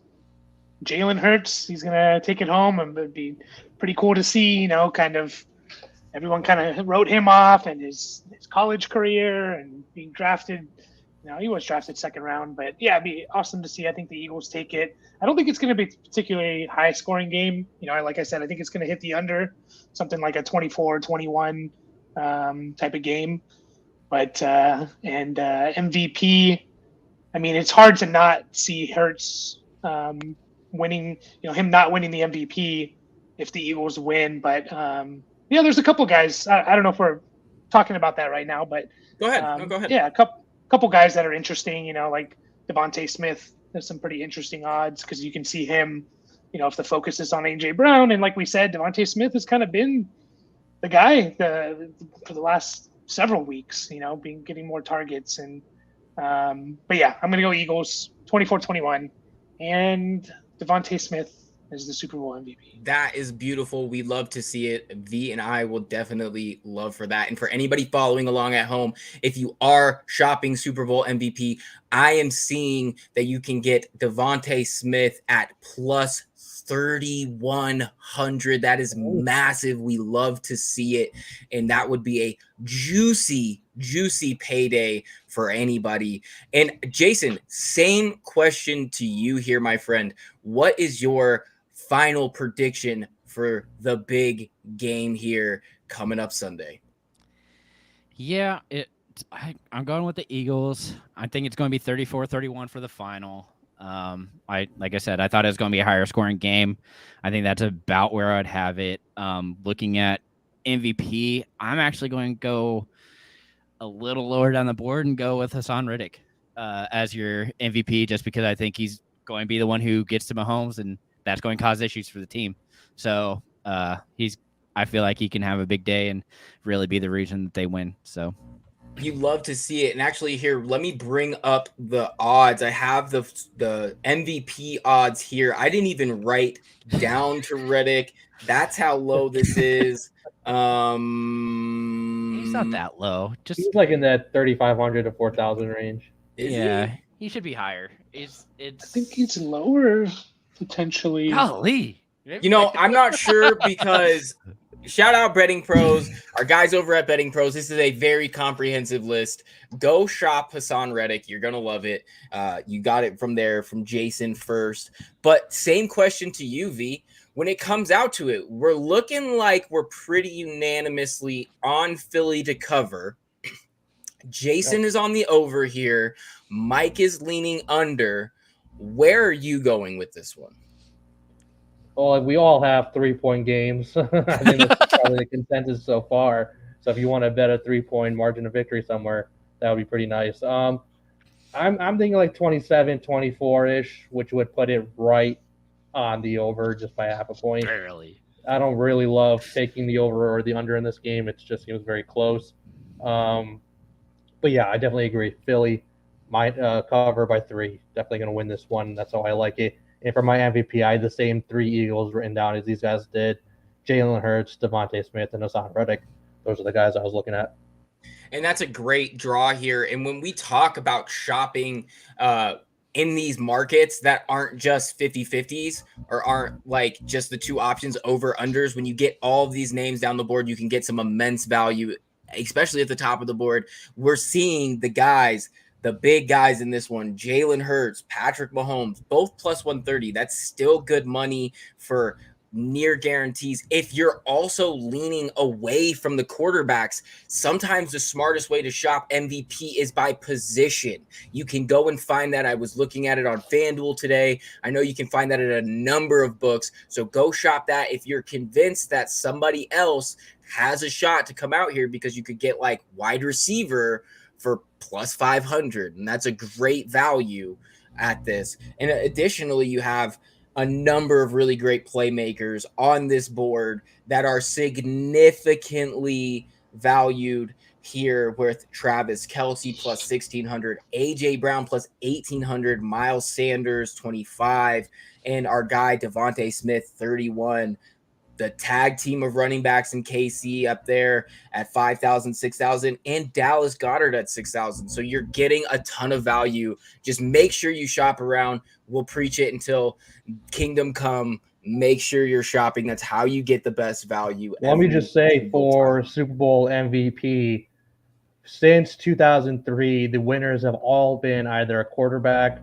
Jalen Hurts, he's going to take it home, and it'd be pretty cool to see, kind of everyone kind of wrote him off and his college career and being drafted. He was drafted second round, but yeah, it'd be awesome to see. I think the Eagles take it. I don't think it's going to be a particularly high scoring game. Like I said, I think it's going to hit the under, something like a 24-21 type of game. But MVP, it's hard to not see Hurts winning, him not winning the MVP if the Eagles win. But there's a couple guys. I don't know if we're talking about that right now, but go ahead. Go ahead. Yeah, a couple guys that are interesting. Like Devontae Smith. There's some pretty interesting odds because you can see him. If the focus is on AJ Brown, and like we said, Devontae Smith has kind of been the guy for the last several weeks. Getting more targets and. But yeah, I'm gonna go Eagles 24-21, and Devontae Smith is the Super Bowl MVP. That is beautiful. We love to see it. V and I will definitely love for that. And for anybody following along at home, if you are shopping Super Bowl MVP, I am seeing that you can get Devontae Smith at plus 3,100. That is massive. We love to see it. And that would be a juicy payday for anybody. And Jason, same question to you here, my friend. What is your final prediction for the big game here coming up Sunday? Yeah, I'm going with the Eagles. I think it's going to be 34-31 for the final. Like I said, I thought it was going to be a higher scoring game. I think that's about where I'd have it. Looking at MVP, I'm actually going to go a little lower down the board and go with Hassan Riddick as your MVP, just because I think he's going to be the one who gets to Mahomes, and that's going to cause issues for the team. So I feel like he can have a big day and really be the reason that they win. So you love to see it. And actually here, let me bring up the odds. I have the MVP odds here. I didn't even write down to Riddick. That's how low this is. He's not that low. He's like in that 3,500 to 4,000 range. He should be higher. I think he's lower potentially. Golly. I'm not sure because shout out Betting Pros, our guys over at Betting Pros. This is a very comprehensive list. Go shop Hassan Reddick. You're going to love it. You got it from there, from Jason first. But same question to you, V. When it comes out to it, we're looking like we're pretty unanimously on Philly to cover. Jason is on the over here. Mike is leaning under. Where are you going with this one? Well, we all have 3-point games. I think that's probably the consensus so far. So if you want to bet a 3-point margin of victory somewhere, that would be pretty nice. I'm thinking like 27, 24-ish, which would put it right on the over just by half a point. Barely. I don't really love taking the over or the under in this game. It just seems very close. But yeah, I definitely agree. Philly might cover by 3. Definitely going to win this one. That's how I like it. And for my MVP, I had the same 3 Eagles written down as these guys did. Jalen Hurts, Devontae Smith, and Hassan Reddick. Those are the guys I was looking at. And that's a great draw here. And when we talk about shopping in these markets that aren't just 50-50s or aren't like just the 2 options over unders, when you get all of these names down the board, you can get some immense value, especially at the top of the board. We're seeing the guys, the big guys in this one, Jalen Hurts, Patrick Mahomes, both plus 130. That's still good money for near guarantees. If you're also leaning away from the quarterbacks, sometimes the smartest way to shop MVP is by position. You can go and find that. I was looking at it on FanDuel today. I know you can find that at a number of books. So go shop that if you're convinced that somebody else has a shot to come out here, because you could get like wide receiver for plus 500, and that's a great value at this. And additionally, you have a number of really great playmakers on this board that are significantly valued here, with Travis Kelce plus 1,600, AJ Brown plus 1,800, Miles Sanders 25, and our guy Devontae Smith 31. The tag team of running backs in KC up there at 5,000, 6,000, and Dallas Goedert at 6,000. So you're getting a ton of value. Just make sure you shop around. We'll preach it until kingdom come. Make sure you're shopping. That's how you get the best value. Let me just say, for Super Bowl MVP, since 2003, the winners have all been either a quarterback,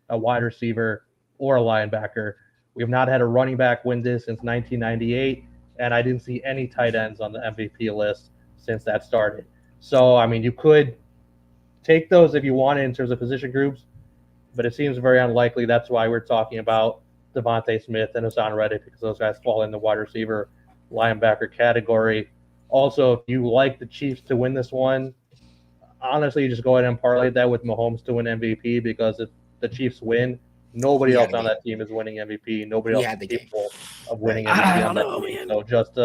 a wide receiver, or a linebacker. We have not had a running back win this since 1998, and I didn't see any tight ends on the MVP list since that started. So, I mean, you could take those if you wanted in terms of position groups, but it seems very unlikely. That's why we're talking about Devontae Smith and Hassan Reddick, because those guys fall in the wide receiver, linebacker category. Also, if you like the Chiefs to win this one, honestly, you just go ahead and parlay that with Mahomes to win MVP, because if the Chiefs win, nobody else on that team is winning MVP. Nobody else is capable of winning MVP. I don't know, man. So just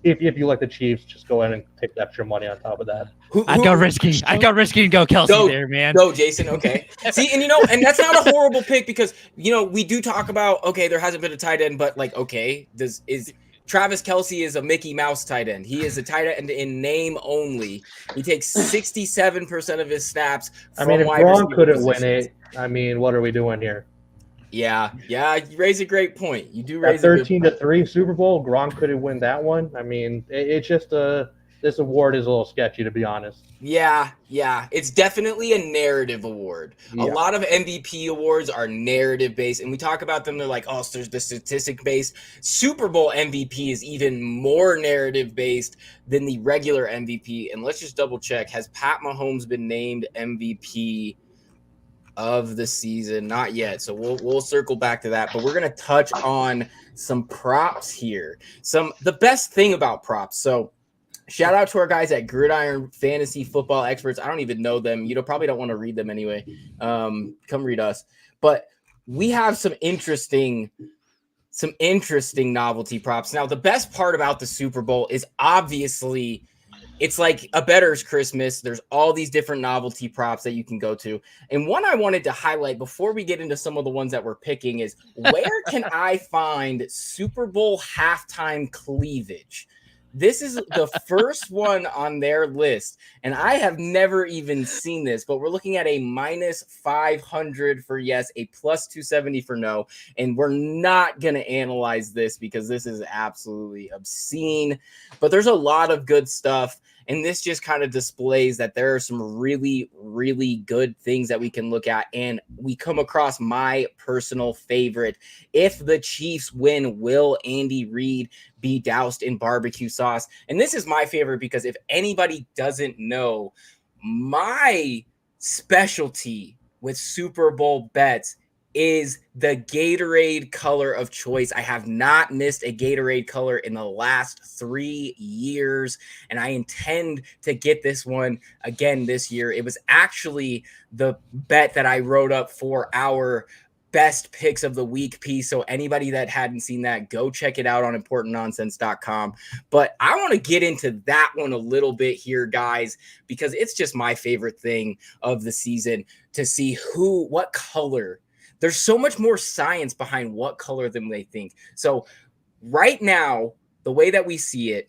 if you like the Chiefs, just go ahead and take the extra money on top of that. I'd go risky. I'd go risky and go Kelce there, man. Go, Jason. Okay. See, and and that's not a horrible pick, because we do talk about, okay, there hasn't been a tight end, but like, okay, is Travis Kelce is a Mickey Mouse tight end. He is a tight end in name only. He takes 67% of his snaps. I mean, if Gronk couldn't win it, I mean, what are we doing here? Yeah, you raise a great point. You do raise 13-3 Super Bowl. Gronk couldn't win that one. I mean, it's just this award is a little sketchy, to be honest. Yeah, it's definitely a narrative award. Yeah. A lot of MVP awards are narrative based, and we talk about them. They're like, oh, so there's the statistic based. Super Bowl MVP is even more narrative based than the regular MVP. And let's just double check: has Pat Mahomes been named MVP of the season? Not yet, so we'll circle back to that, but we're going to touch on some props here. The best thing about props. So shout out to our guys at Gridiron Fantasy Football Experts. I don't even know them. Probably don't want to read them anyway. Come read us. But we have some interesting novelty props. Now, the best part about the Super Bowl is obviously it's like a bettor's Christmas. There's all these different novelty props that you can go to. And one I wanted to highlight before we get into some of the ones that we're picking is, where can I find Super Bowl halftime cleavage? This is the first one on their list, and I have never even seen this, but we're looking at a minus 500 for yes, a plus 270 for no, and we're not going to analyze this because this is absolutely obscene, but there's a lot of good stuff, and this just kind of displays that there are some really, really good things that we can look at, and we come across my personal favorite. If the Chiefs win, will Andy Reid be doused in barbecue sauce? And this is my favorite because if anybody doesn't know, my specialty with Super Bowl bets is the Gatorade color of choice. I have not missed a Gatorade color in the last 3 years, and I intend to get this one again this year. It was actually the bet that I wrote up for our best picks of the week piece. So anybody that hadn't seen that, go check it out on importantnonsense.com. But I want to get into that one a little bit here, guys, because it's just my favorite thing of the season to see what color. There's so much more science behind what color than they think. So right now, the way that we see it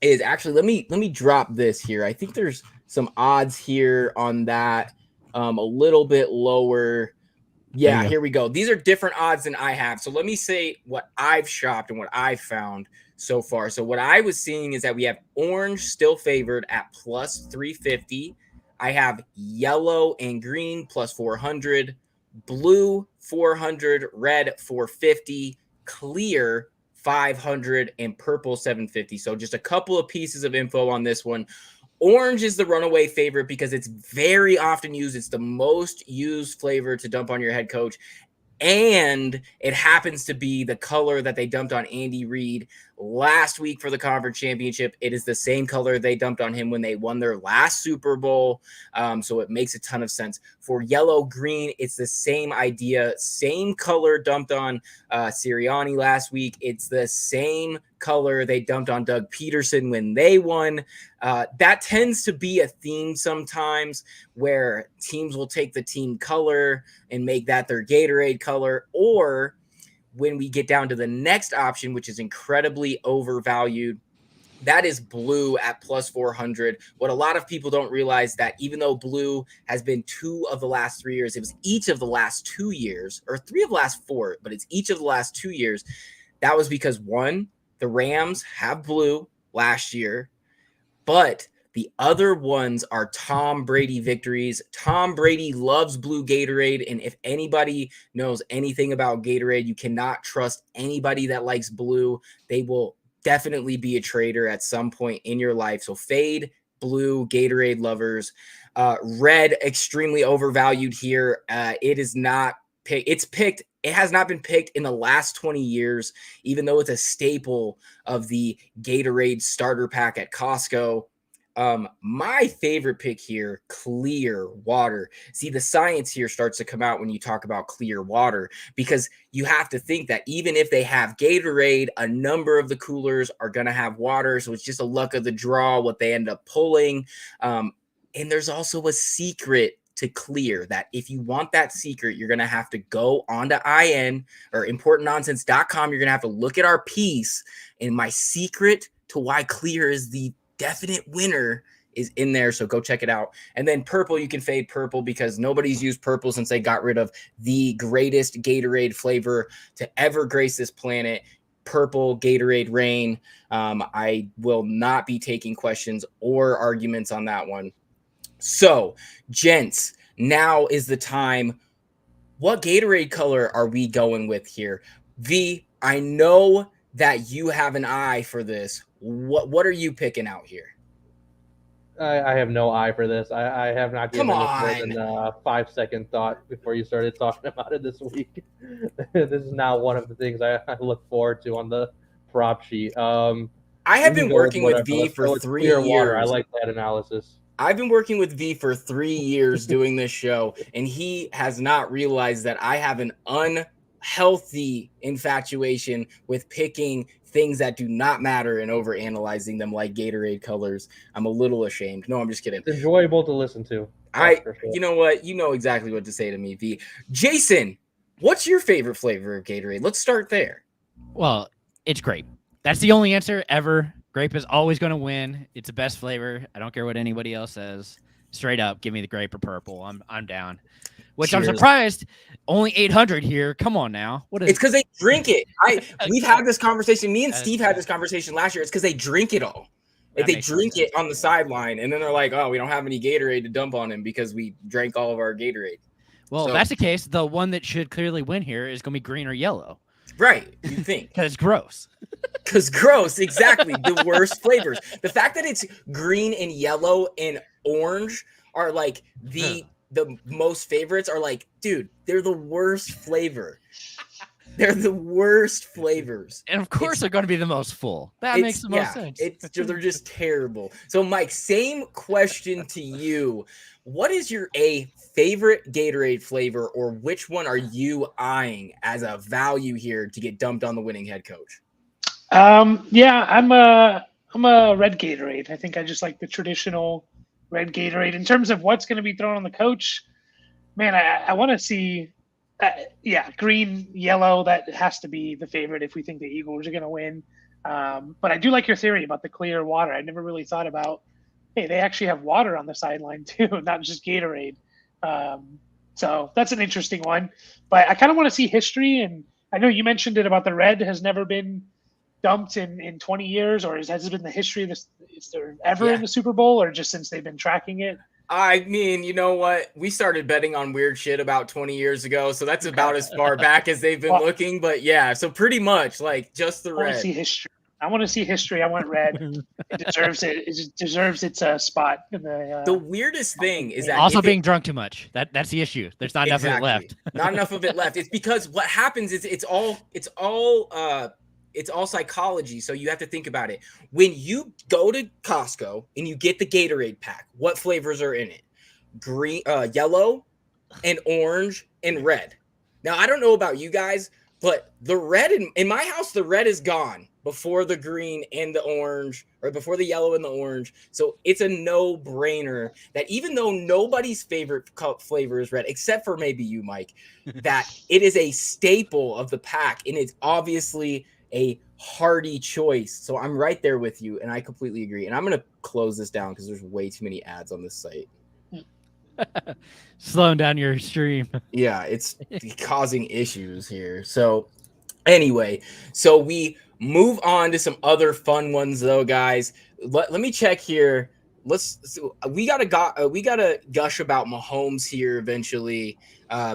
is actually, let me drop this here. I think there's some odds here on that, a little bit lower. Yeah, here we go. These are different odds than I have. So let me say what I've shopped and what I've found so far. So what I was seeing is that we have orange still favored at plus 350. I have yellow and green plus 400, blue 400, red 450, clear 500, and purple 750. So just a couple of pieces of info on this one. Orange is the runaway favorite because it's very often used. It's the most used flavor to dump on your head coach. And it happens to be the color that they dumped on Andy Reid last week for the conference championship. It is the same color they dumped on him when they won their last Super Bowl. So it makes a ton of sense. For yellow green, it's the same idea. Same color dumped on Sirianni last week. It's the same color they dumped on Doug Peterson when they won. That tends to be a theme sometimes where teams will take the team color and make that their Gatorade color, or when we get down to the next option, which is incredibly overvalued, that is blue at plus 400. What a lot of people don't realize that even though blue has been 2 of the last 3 years, it was each of the last 2 years, or 3 of the last 4, but it's each of the last 2 years. That was because, one, the Rams have blue last year, but the other ones are Tom Brady victories. Tom Brady loves blue Gatorade, and if anybody knows anything about Gatorade, you cannot trust anybody that likes blue. They will definitely be a traitor at some point in your life. So fade blue Gatorade lovers. Red, extremely overvalued here. It is not picked. It's picked. It has not been picked in the last 20 years, even though it's a staple of the Gatorade starter pack at Costco. My favorite pick here, clear water. See, the science here starts to come out when you talk about clear water, because you have to think that even if they have Gatorade, a number of the coolers are going to have water. So it's just a luck of the draw what they end up pulling. And there's also a secret to clear that if you want that secret, you're going to have to go onto IN or importantnonsense.com. You're going to have to look at our piece, and my secret to why clear is the definite winner is in there. So go check it out. And then purple, you can fade purple because nobody's used purple since they got rid of the greatest Gatorade flavor to ever grace this planet. Purple Gatorade Rain. I will not be taking questions or arguments on that one. So, gents, now is the time. What Gatorade color are we going with here? V, I know that you have an eye for this. What are you picking out here? I have no eye for this. I have not given this more than a 5-second thought before you started talking about it this week. This is not one of the things I look forward to on the prop sheet. I have been working with V for 3 years. Water. I like that analysis. I've been working with V for 3 years doing this show, and he has not realized that I have an unhealthy infatuation with picking things that do not matter and overanalyzing them like Gatorade colors. I'm a little ashamed. No, I'm just kidding. It's enjoyable to listen to. You know what? You know exactly what to say to me, V. Jason, what's your favorite flavor of Gatorade? Let's start there. Well, it's grape. That's the only answer ever. Grape is always going to win. It's the best flavor. I don't care what anybody else says. Straight up, give me the grape or purple. I'm down. Which Cheers. I'm surprised, only 800 here. Come on now. What is? It's because they drink it. We've had this conversation. Me and That's Steve had this conversation last year. It's because they drink it all. Like they drink it on the sideline, and then they're like, "Oh, we don't have any Gatorade to dump on him because we drank all of our Gatorade." Well, if that's the case, the one that should clearly win here is going to be green or yellow. Right, you think? Because it's gross. Because gross, exactly. The worst flavors. The fact that it's green and yellow and orange are like the most favorites are like, dude, they're the worst flavor. They're the worst flavors. And of course they're going to be the most full. That makes the most sense. They're just terrible. So Mike, same question to you. What is your favorite Gatorade flavor, or which one are you eyeing as a value here to get dumped on the winning head coach? Yeah, I'm a red Gatorade. I think I just like the traditional red Gatorade. In terms of what's going to be thrown on the coach, man, I want to see green, yellow. That has to be the favorite if we think the Eagles are going to win. But I do like your theory about the clear water. I never really thought about, hey, they actually have water on the sideline too, not just Gatorade. So that's an interesting one. But I kind of want to see history. And I know you mentioned it about the red has never been dumped in 20 years, or has it been the history of this? Is there ever in the Super Bowl, or just since they've been tracking it? I mean, you know what? We started betting on weird shit about 20 years ago, so that's about as far back as they've been looking. But yeah, so pretty much like just the red. I want to see history. I want red. It deserves it. It deserves its spot in the. The weirdest thing is that also being drunk too much. That's the issue. There's not enough of it left. Not enough of it left. It's because what happens is it's all psychology. So you have to think about it. When you go to Costco and you get the Gatorade pack, what flavors are in it? Green, yellow, and orange, and red. Now, I don't know about you guys, but the red in my house, the red is gone before the green and the orange, or before the yellow and the orange. So it's a no-brainer that even though nobody's favorite flavor is red, except for maybe you, Mike, that it is a staple of the pack, and it's obviously a hearty choice. So I'm right there with you, and I completely agree. And I'm going to close this down because there's way too many ads on this site. Slowing down your stream. Yeah, it's causing issues here. So anyway, so we move on to some other fun ones though, guys. Let me check here. We gotta gush about Mahomes here eventually,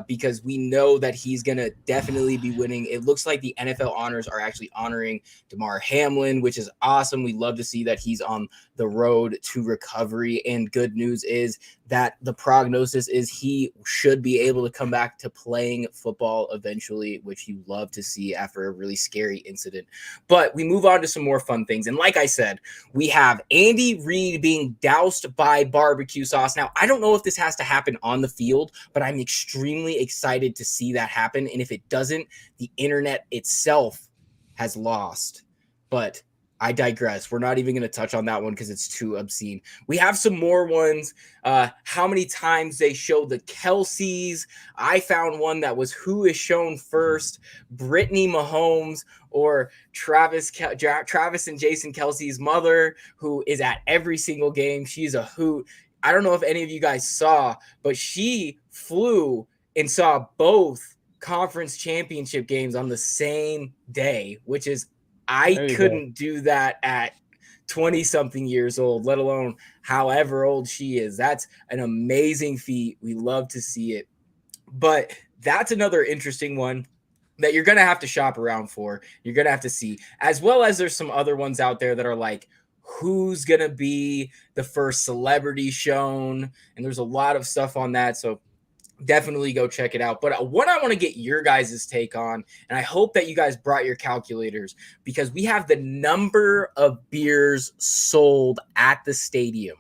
because we know that he's gonna definitely be winning. It looks like the NFL honors are actually honoring DeMar Hamlin, which is awesome. We love to see that he's on the road to recovery. And good news is that the prognosis is he should be able to come back to playing football eventually, which you love to see after a really scary incident. But we move on to some more fun things. And like I said, we have Andy Reid being doused by barbecue sauce. Now, I don't know if this has to happen on the field, but I'm extremely excited to see that happen. And if it doesn't, the internet itself has lost. But I digress. We're not even going to touch on that one because it's too obscene. We have some more ones. How many times they show the Kelseys. I found one that was who is shown first, Brittany Mahomes or Travis and Jason Kelce's mother, who is at every single game. She's a hoot. I don't know if any of you guys saw, but she flew and saw both conference championship games on the same day, which is I couldn't do that at 20-something years old, let alone however old she is. That's an amazing feat. We love to see it. But that's another interesting one that you're going to have to shop around for. You're going to have to see. As well as there's some other ones out there that are like, who's going to be the first celebrity shown? And there's a lot of stuff on that. So definitely go check it out. But what I want to get your guys' take on, and I hope that you guys brought your calculators, because we have the number of beers sold at the stadium.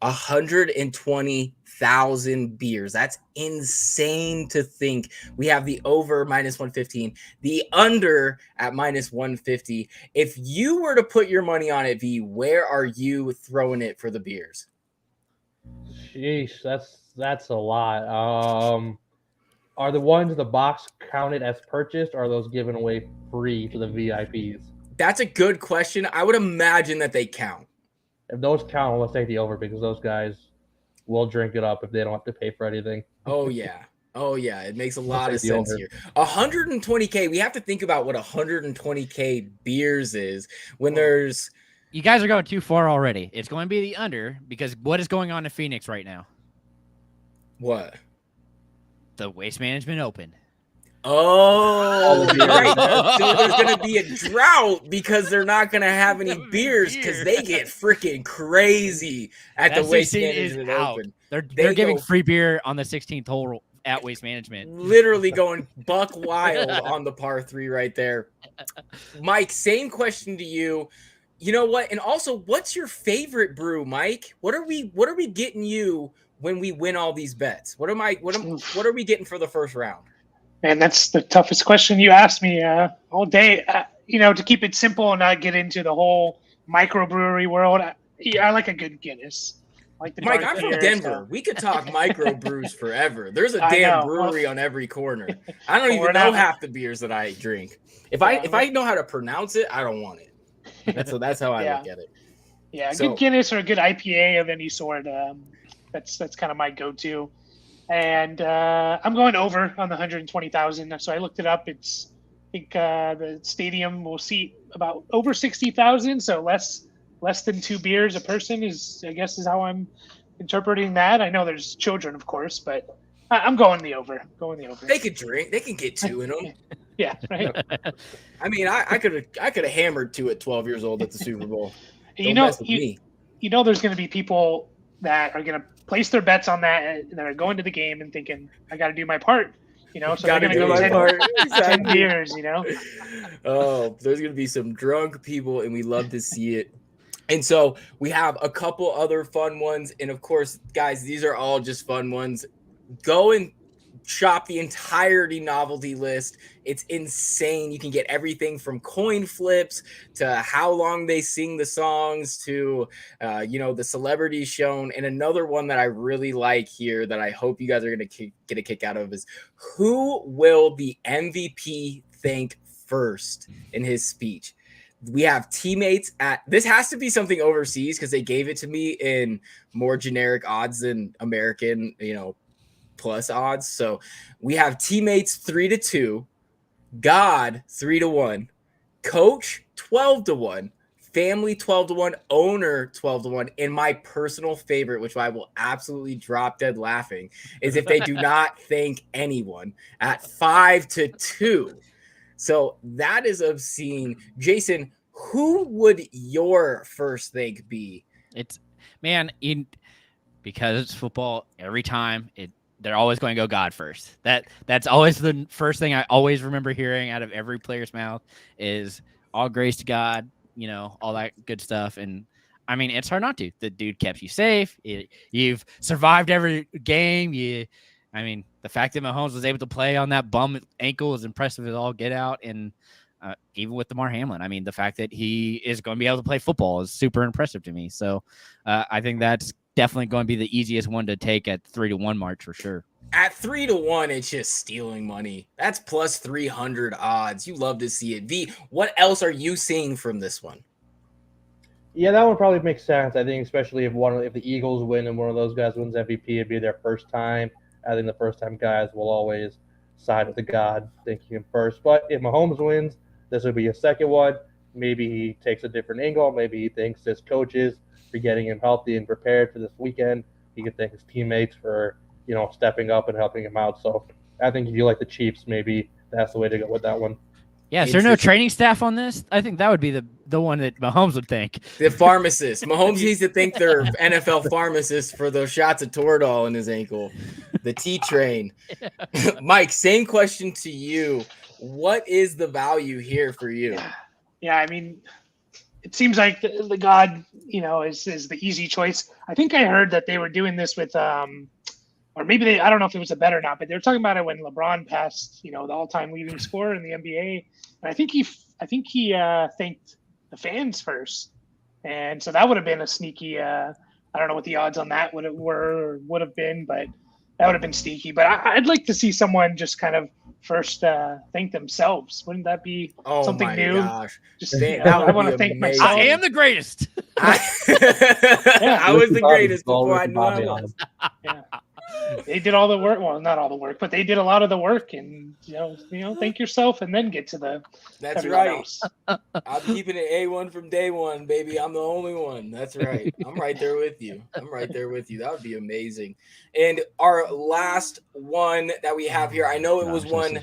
120,000 beers. That's insane to think. We have the over -115, the under at -150. If you were to put your money on it, V, where are you throwing it for the beers? Sheesh, that's a lot. Are the ones in the box counted as purchased, or are those given away free to the VIPs? That's a good question. I would imagine that they count. If those count, let's take the over because those guys will drink it up if they don't have to pay for anything. Oh yeah. Oh yeah, it makes a lot of take the sense over. here. 120K. We have to think about what 120K beers is when there's. You guys are going too far already. It's going to be the under because what is going on in Phoenix right now? What? The Waste Management Open. Oh, right. So there's going to be a drought because they're not going to have any beers because they get freaking crazy at the Waste Management Open. They're giving free beer on the 16th hole at Waste Management. Literally going buck wild on the par 3 right there. Mike, same question to you. You know what? And also, what's your favorite brew, Mike? What are we getting you when we win all these bets? What are we getting for the first round? Man, that's the toughest question you asked me all day. To keep it simple and not get into the whole microbrewery world, I like a good Guinness. Like Mike, I'm from Denver. We could talk microbrews forever. There's a damn brewery on every corner. I don't even know half the beers that I drink. If I know how to pronounce it, I don't want it. That's how I look at it. Yeah, a good Guinness or a good IPA of any sort. That's kind of my go-to. And I'm going over on the 120,000. So I looked it up. I think the stadium will seat about over 60,000. So less than 2 beers a person is how I'm interpreting that. I know there's children, of course, but I'm going the over. They could drink. They can get 2 in them. Yeah, right. I mean, I could have hammered 2 at 12 years old at the Super Bowl. There's going to be people that are going to place their bets on that and they're going to the game and thinking, I got to do my part. So they're going to go 10 beers. Oh, there's going to be some drunk people, and we love to see it. And so we have a couple other fun ones. And of course, guys, these are all just fun ones. Go and shop the entirety novelty list. It's insane. You can get everything from coin flips to how long they sing the songs to, the celebrities shown. And another one that I really like here that I hope you guys are going to get a kick out of is who will the MVP thank first in his speech? We have teammates this has to be something overseas because they gave it to me in more generic odds than American, plus odds. So we have teammates 3-2, God 3-1, coach 12-1, family 12-1, owner 12-1, and my personal favorite, which I will absolutely drop dead laughing, is if they do not thank anyone at 5-2. So that is obscene. Jason, who would your first thank be? Because it's football, every time they're always going to go God first. That's always the first thing I always remember hearing out of every player's mouth is all grace to God, all that good stuff. And I mean, it's hard not to. The dude kept you safe. You've survived every game. The fact that Mahomes was able to play on that bum ankle is impressive as all get out. And even with DeMar Hamlin, the fact that he is going to be able to play football is super impressive to me. So I think that's definitely going to be the easiest one to take at 3-1 March for sure. At 3-1, it's just stealing money. That's plus 300 odds. You love to see it. V, what else are you seeing from this one? Yeah, that one probably makes sense. I think especially if the Eagles win and one of those guys wins MVP, it'd be their first time. I think the first time guys will always side with the God, thanking him first. But if Mahomes wins, this will be a second one. Maybe he takes a different angle. Maybe he thanks his coaches for getting him healthy and prepared for this weekend. He can thank his teammates for, stepping up and helping him out. So I think if you like the Chiefs, maybe that's the way to go with that one. Yeah, is there no training staff on this? I think that would be the one that Mahomes would thank. The pharmacist. Mahomes needs to thank their NFL pharmacist for those shots of Toradol in his ankle. The T-Train. Mike, same question to you. What is the value here for you? Yeah, it seems like the God, is the easy choice. I think I heard that they were doing this with, or maybe I don't know if it was a bet or not, but they were talking about it when LeBron passed, the all-time leading scorer in the NBA. And I think he thanked the fans first. And so that would have been a sneaky, I don't know what the odds on that would have been, but that would have been sneaky. But I'd like to see someone just kind of first thank themselves. Wouldn't that be Oh something my new? gosh. Just, That I would want be to thank amazing. myself. I am the greatest. I was the greatest before I knew I Bobby on was. them. Yeah. They did all the work. Well, not all the work, but they did a lot of the work. And thank yourself, and then get to the That's everyone right. else. I'm keeping it A1 from day one, baby. I'm the only one. That's right. I'm right there with you. I'm right there with you. That would be amazing. And our last one that we have here, I know it was one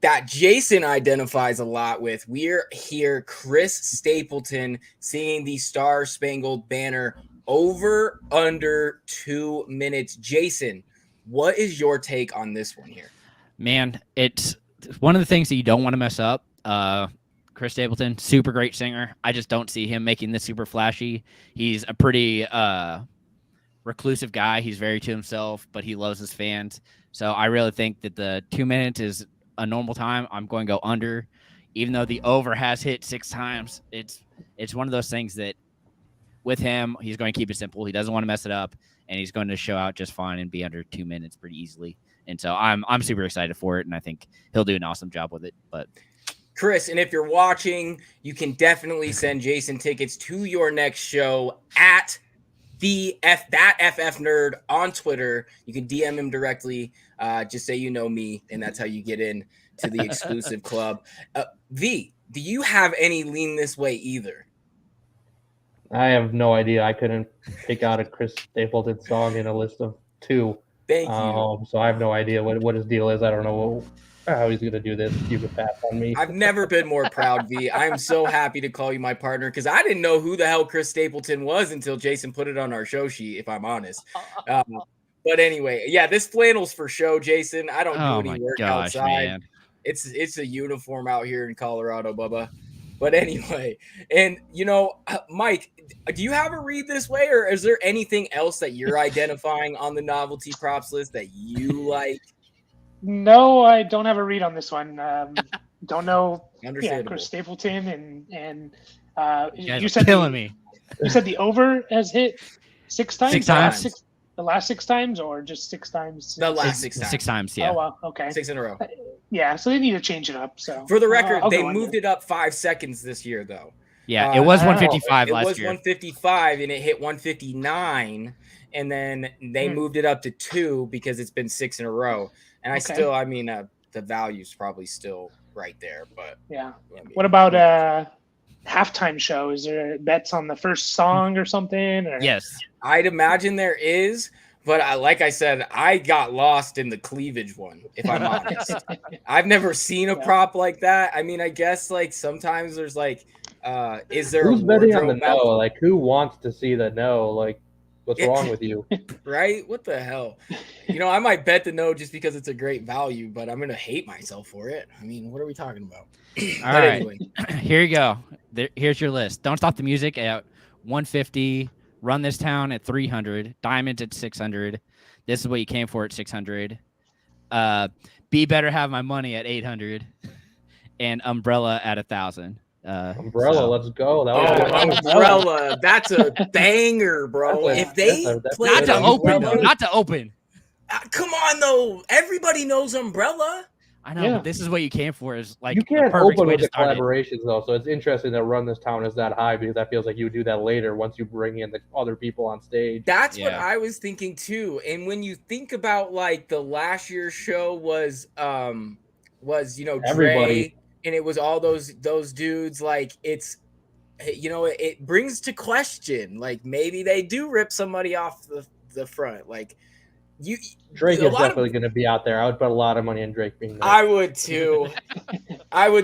that Jason identifies a lot with. We're here, Chris Stapleton, singing the Star Spangled Banner over under 2 minutes. Jason, what is your take on this one here? Man, it's one of the things that you don't want to mess up. Chris Stapleton, super great singer. I just don't see him making this super flashy. He's a pretty reclusive guy. He's very to himself, but he loves his fans. So I really think that the 2 minutes is a normal time. I'm going to go under, even though the over has hit 6 times. It's one of those things that with him, he's going to keep it simple. He doesn't want to mess it up, and he's going to show out just fine and be under 2 minutes pretty easily. And so I'm super excited for it, and I think he'll do an awesome job with it. But Chris, and if you're watching, you can definitely send Jason tickets to your next show at that FF Nerd on Twitter. You can DM him directly. Just say you know me, and that's how you get in to the exclusive club. V, do you have any lean this way either? I have no idea. I couldn't pick out a Chris Stapleton song in a list of 2. Thank you. So I have no idea what his deal is. I don't know how he's going to do this. You can pass on me. I've never been more proud, V. I'm so happy to call you my partner because I didn't know who the hell Chris Stapleton was until Jason put it on our show sheet, if I'm honest. But anyway, yeah, this flannel's for show, Jason. I don't do any work outside. Man. It's a uniform out here in Colorado, Bubba. But anyway, and Mike, do you have a read this way, or is there anything else that you're identifying on the novelty props list that you like? No, I don't have a read on this one. Don't know. Understandable. Chris Stapleton and you said killing me. You said the over has hit 6 times. 6 times. The last 6 times, or just 6 times? The last 6 times. 6 times. Yeah. Oh wow. Okay. 6 in a row. Yeah. So they need to change it up. So for the record, they moved it up 5 seconds this year, though. Yeah, it was 155 last year. It was 155, and it hit 159, and then they moved it up to 2 because it's been 6 in a row. And the value's probably still right there, but yeah. What about halftime show? Is there bets on the first song or something? Or? Yes, I'd imagine there is. But like I said, I got lost in the cleavage one, if I'm honest. I've never seen a prop like that. I mean, I guess like sometimes there's like, is there who's betting on the no? Like, who wants to see the no? Like, what's wrong with you? Right? What the hell? I might bet the no just because it's a great value, but I'm going to hate myself for it. I mean, what are we talking about? All right. Anyway. Here you go. Here's your list. Don't Stop the Music at 150. Run This Town at 300, Diamonds at 600. This is what you came for at 600. Be Better Have My Money at 800, and Umbrella at 1,000. Umbrella, let's go. Umbrella, that's a banger, bro. If they play not to open. Come on, though. Everybody knows Umbrella. I know, but this is what you came for. Is like you can't perfect open way with to the collaborations though, so it's interesting that Run This Town is that high because that feels like you would do that later once you bring in the other people on stage. That's what I was thinking too. And when you think about like the last year's show was everybody, Dre, and it was all those dudes. Like it's it brings to question like maybe they do rip somebody off the front like. Drake is definitely going to be out there. I would put a lot of money on Drake being there. I would too. He bet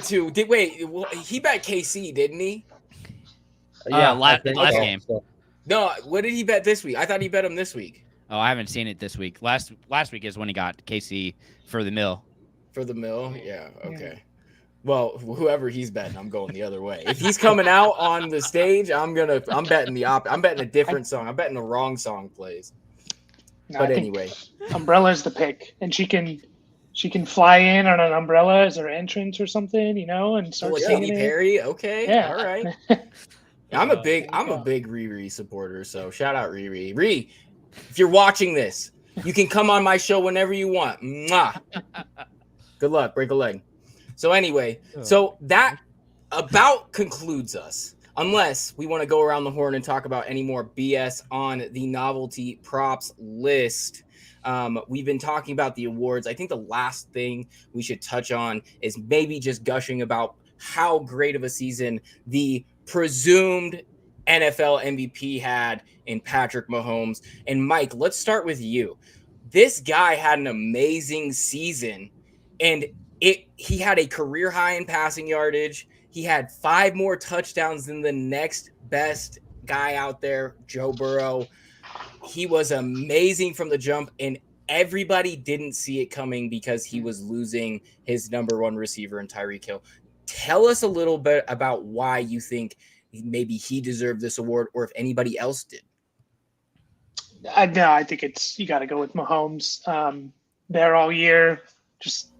KC, didn't he? Yeah, last game. So. No, what did he bet this week? I thought he bet him this week. Oh, I haven't seen it this week. Last week is when he got KC for the mill. For the mill, yeah. Okay. Well, whoever he's betting, I'm going the other way. If he's coming out on the stage, I'm betting I'm betting a different song. I'm betting the wrong song plays. No, but anyway, Umbrella's the pick, and she can fly in on an umbrella as her entrance or something, and start singing. Katy Perry, okay, yeah, all right. I'm a big Riri supporter, so shout out Riri. Riri, if you're watching this, you can come on my show whenever you want. Mwah. Good luck. Break a leg. So anyway, that about concludes us. Unless we want to go around the horn and talk about any more BS on the novelty props list. We've been talking about the awards. I think the last thing we should touch on is maybe just gushing about how great of a season the presumed NFL MVP had in Patrick Mahomes. And Mike, let's start with you. This guy had an amazing season, and he had a career high in passing yardage. He had 5 more touchdowns than the next best guy out there, Joe Burrow. He was amazing from the jump, and everybody didn't see it coming because he was losing his number 1 receiver in Tyreek Hill. Tell us a little bit about why you think maybe he deserved this award, or if anybody else did. No, I think you got to go with Mahomes. There all year,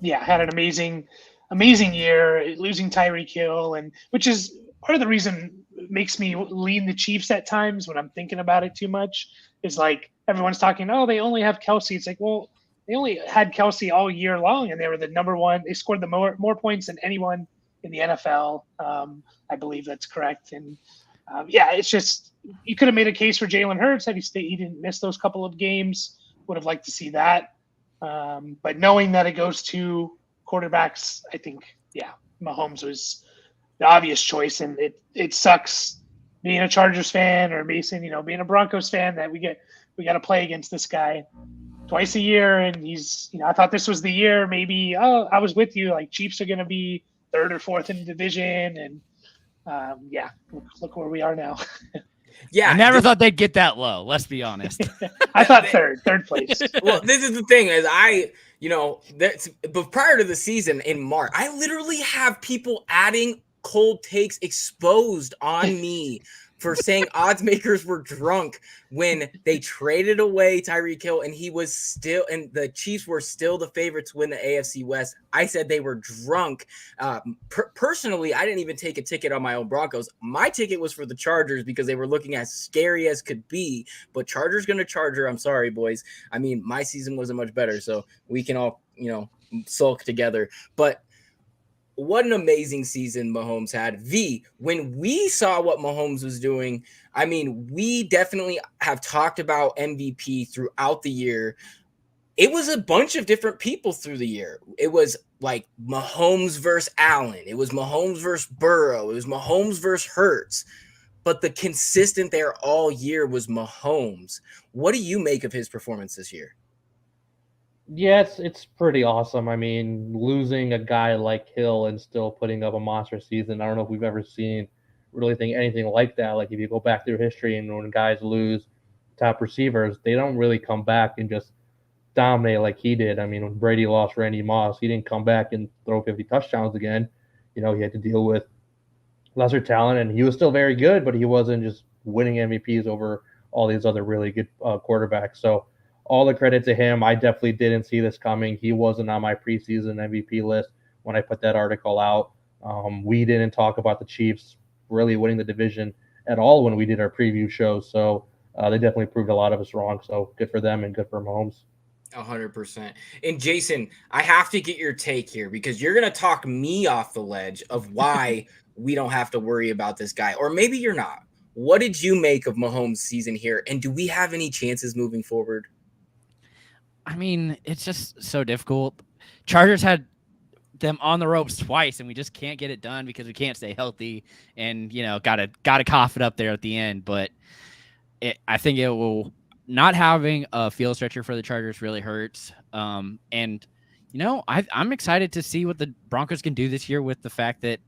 had an amazing year, losing Tyreek Hill, and which is part of the reason it makes me lean the Chiefs at times when I'm thinking about it too much. Is like everyone's talking, oh, they only have Kelsey. It's like, well, they only had Kelsey all year long, and they were the number 1. They scored the more points than anyone in the NFL. I believe that's correct. And it's just you could have made a case for Jalen Hurts had he didn't miss those couple of games. Would have liked to see that. But knowing that it goes to quarterbacks, I think, Mahomes was the obvious choice, and it sucks being a Chargers fan, or Mason, being a Broncos fan, that we got to play against this guy twice a year, and he's, I thought this was the year. Maybe, I was with you. Like, Chiefs are going to be 3rd or 4th in the division, and look where we are now. I never thought they'd get that low. Let's be honest. I thought third place. Well, this is the thing is but prior to the season in March, I literally have people adding cold takes exposed on me for saying Oddsmakers were drunk when they traded away Tyreek Hill, and the Chiefs were still the favorites to win the AFC West. I said they were drunk. Personally, I didn't even take a ticket on my own Broncos. My ticket was for the Chargers because they were looking as scary as could be, but Chargers going to Charger. I'm sorry, boys. I mean, my season wasn't much better, so we can all, sulk together. But what an amazing season Mahomes had. When we saw what Mahomes was doing, I mean, we definitely have talked about MVP throughout the year. It was a bunch of different people through the year. It was like Mahomes versus Allen. It was Mahomes versus Burrow. It was Mahomes versus Hurts. But the consistent there all year was Mahomes. What do you make of his performance this year? Yeah, it's pretty awesome. I mean, losing a guy like Hill and still putting up a monster season, I don't know if we've ever seen anything like that. Like, if you go back through history and when guys lose top receivers, they don't really come back and just dominate like he did. I mean, when Brady lost Randy Moss, he didn't come back and throw 50 touchdowns again. He had to deal with lesser talent, and he was still very good, but he wasn't just winning MVPs over all these other really good quarterbacks. So all the credit to him. I definitely didn't see this coming. He wasn't on my preseason MVP list when I put that article out. We didn't talk about the Chiefs really winning the division at all when we did our preview show. So they definitely proved a lot of us wrong. So good for them and good for Mahomes. 100%. And Jason, I have to get your take here because you're going to talk me off the ledge of why we don't have to worry about this guy. Or maybe you're not. What did you make of Mahomes' season here? And do we have any chances moving forward? I mean, it's just so difficult. Chargers had them on the ropes twice, and we just can't get it done because we can't stay healthy. And gotta cough it up there at the end. But I think it will. Not having a field stretcher for the Chargers really hurts. I'm excited to see what the Broncos can do this year with the fact that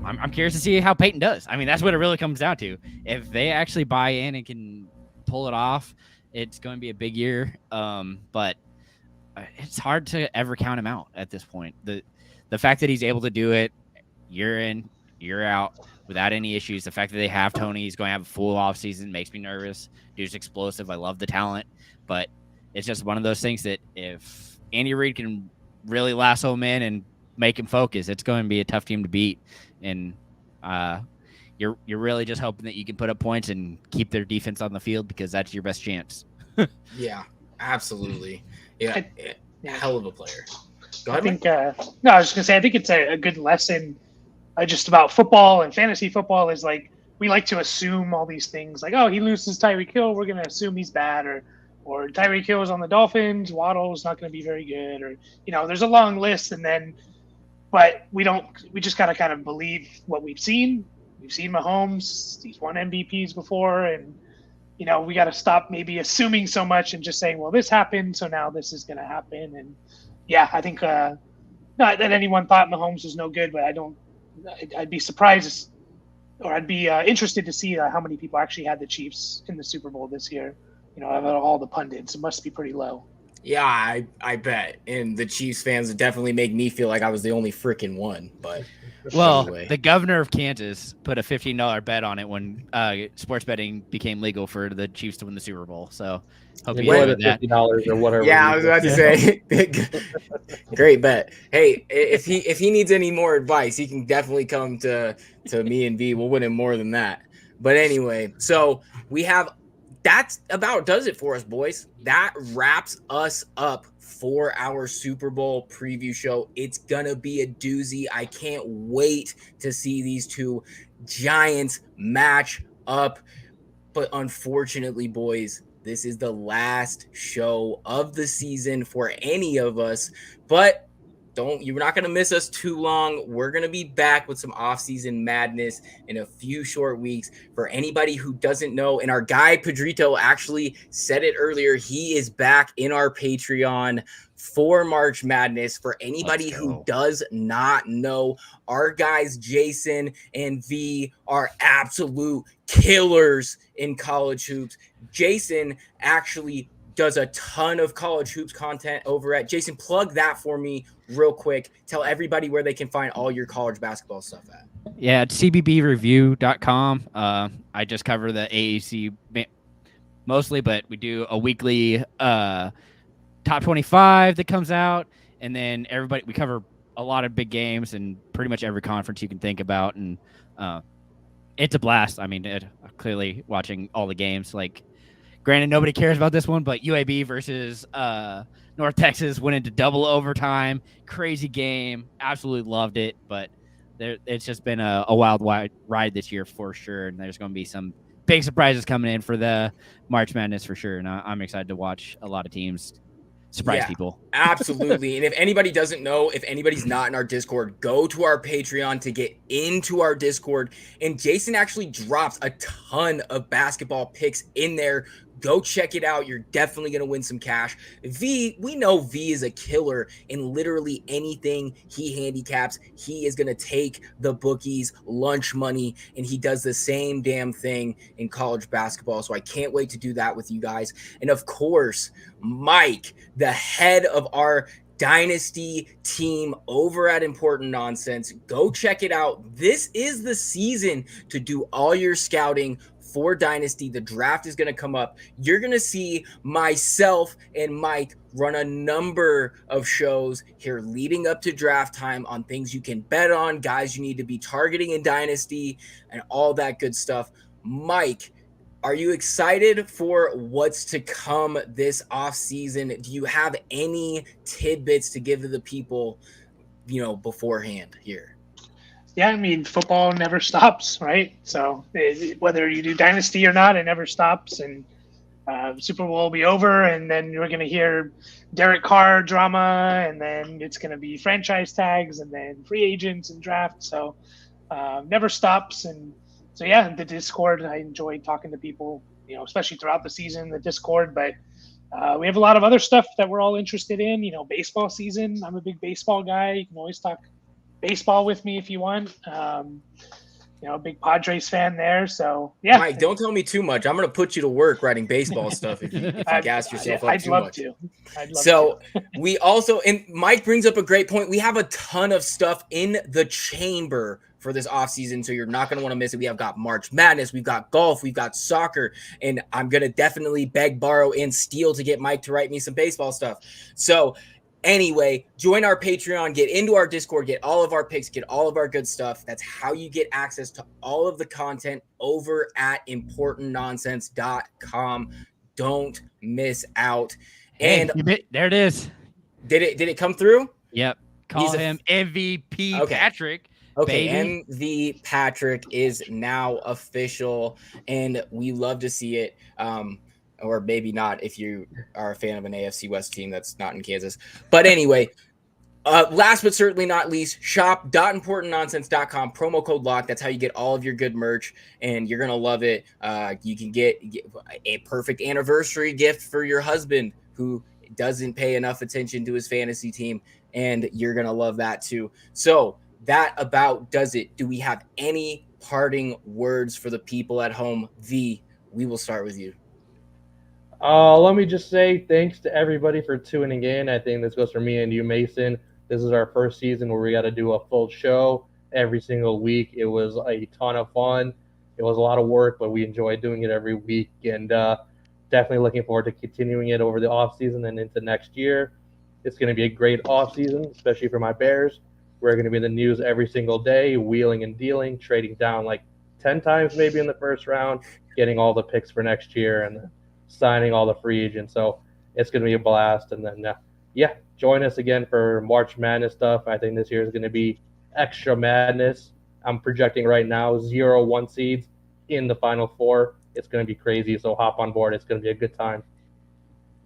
I'm curious to see how Peyton does. I mean, that's what it really comes down to. If they actually buy in and can pull it off, it's going to be a big year. But it's hard to ever count him out at this point. The fact that he's able to do it year in, year out without any issues. The fact that they have Tony, he's going to have a full off season, makes me nervous. Dude's explosive. I love the talent, but it's just one of those things that if Andy Reid can really lasso him in and make him focus, it's going to be a tough team to beat. And you're really just hoping that you can put up points and keep their defense on the field because that's your best chance. Yeah, absolutely. Yeah, hell of a player. Go ahead, Mike. no, I was just gonna say I think it's a good lesson just about football and fantasy football is like we like to assume all these things like, oh, he loses Tyreek Hill, we're gonna assume he's bad, or Tyreek Hill is on the Dolphins, Waddle's not gonna be very good, or there's a long list, but we just gotta kind of believe what we've seen. We've seen Mahomes, he's won MVPs before, and we got to stop maybe assuming so much and just saying, well, this happened, so now this is going to happen. And yeah, I think not that anyone thought Mahomes was no good, but I'd be surprised, or I'd be interested to see how many people actually had the Chiefs in the Super Bowl this year. Out of all the pundits, it must be pretty low. Yeah, I bet. And the Chiefs fans would definitely make me feel like I was the only freaking one. But well, anyway. The governor of Kansas put a $15 bet on it when sports betting became legal for the Chiefs to win the Super Bowl. So hope you enjoyed that. $50 or whatever. Yeah, I was about to say. Great bet. Hey, if he needs any more advice, he can definitely come to me and V. We'll win him more than that. But anyway, so we have. That's about does it for us, boys. That wraps us up for our Super Bowl preview show. It's going to be a doozy. I can't wait to see these two giants match up. But unfortunately, boys, this is the last show of the season for any of us. But you're not going to miss us too long. We're going to be back with some off-season madness in a few short weeks. For anybody who doesn't know, and our guy Pedrito actually said it earlier, he is back in our Patreon for March Madness. For anybody who does not know, our guys Jason and V are absolute killers in college hoops. Jason actually does a ton of college hoops content over at Jason. Plug that for me real quick. Tell everybody where they can find all your college basketball stuff at. Yeah, it's cbbreview.com. I just cover the AAC mostly, but we do a weekly top 25 that comes out, and then we cover a lot of big games and pretty much every conference you can think about, and it's a blast. I mean, clearly watching all the games, like, granted, nobody cares about this one, but UAB versus North Texas went into double overtime. Crazy game. Absolutely loved it. But it's just been a wild ride this year for sure. And there's going to be some big surprises coming in for the March Madness for sure. And I'm excited to watch a lot of teams surprise people. Absolutely. And if anybody doesn't know, if anybody's not in our Discord, go to our Patreon to get into our Discord. And Jason actually drops a ton of basketball picks in there. Go check it out. You're definitely going to win some cash. V, we know V is a killer in literally anything he handicaps. He is going to take the bookies' lunch money, and he does the same damn thing in college basketball. So I can't wait to do that with you guys. And of course, Mike, the head of our Dynasty team over at Important Nonsense. Go check it out. This is the season to do all your scouting for Dynasty. The draft is going to come up. You're going to see myself and Mike run a number of shows here leading up to draft time on things you can bet on, guys you need to be targeting in Dynasty, and all that good stuff. Mike, are you excited for what's to come this offseason? Do you have any tidbits to give to the people, beforehand here? Yeah, I mean, football never stops, right? So whether you do Dynasty or not, it never stops. And Super Bowl will be over, and then we're going to hear Derek Carr drama, and then it's going to be franchise tags, and then free agents and draft. So never stops. And so, yeah, the Discord, I enjoy talking to people, especially throughout the season, the Discord. But we have a lot of other stuff that we're all interested in. Baseball season. I'm a big baseball guy. You can always talk baseball with me if you want. A big Padres fan there. So, yeah. Mike, don't tell me too much. I'm going to put you to work writing baseball stuff if you gas yourself up too much. I'd love to. We also, and Mike brings up a great point. We have a ton of stuff in the chamber for this offseason, so you're not going to want to miss it. We have got March Madness, we've got golf, we've got soccer, and I'm going to definitely beg, borrow, and steal to get Mike to write me some baseball stuff. So anyway, join our Patreon, get into our Discord, get all of our picks, get all of our good stuff. That's how you get access to all of the content over at importantnonsense.com. Don't miss out. And there it is. Did it come through? Yep. Call He's a- him MVP Okay. Patrick. Okay, Baby. MV Patrick is now official, and we love to see it. Or maybe not if you are a fan of an AFC West team that's not in Kansas. But anyway, last but certainly not least, shop.importantnonsense.com, promo code LOCK. That's how you get all of your good merch, and you're going to love it. You can get a perfect anniversary gift for your husband who doesn't pay enough attention to his fantasy team, and you're going to love that too. So that about does it. Do we have any parting words for the people at home? V, we will start with you. Let me just say thanks to everybody for tuning in. I think this goes for me and you, Mason. This is our first season where we got to do a full show every single week. It was a ton of fun. It was a lot of work, but we enjoyed doing it every week, and definitely looking forward to continuing it over the off season and into next year. It's going to be a great off season, especially for my Bears. We're going to be in the news every single day, wheeling and dealing, trading down like 10 times maybe in the first round, getting all the picks for next year, and signing all the free agents. So it's going to be a blast. And then, join us again for March Madness stuff. I think this year is going to be extra madness. I'm projecting right now 0-1 seeds in the Final Four. It's going to be crazy. So hop on board. It's going to be a good time.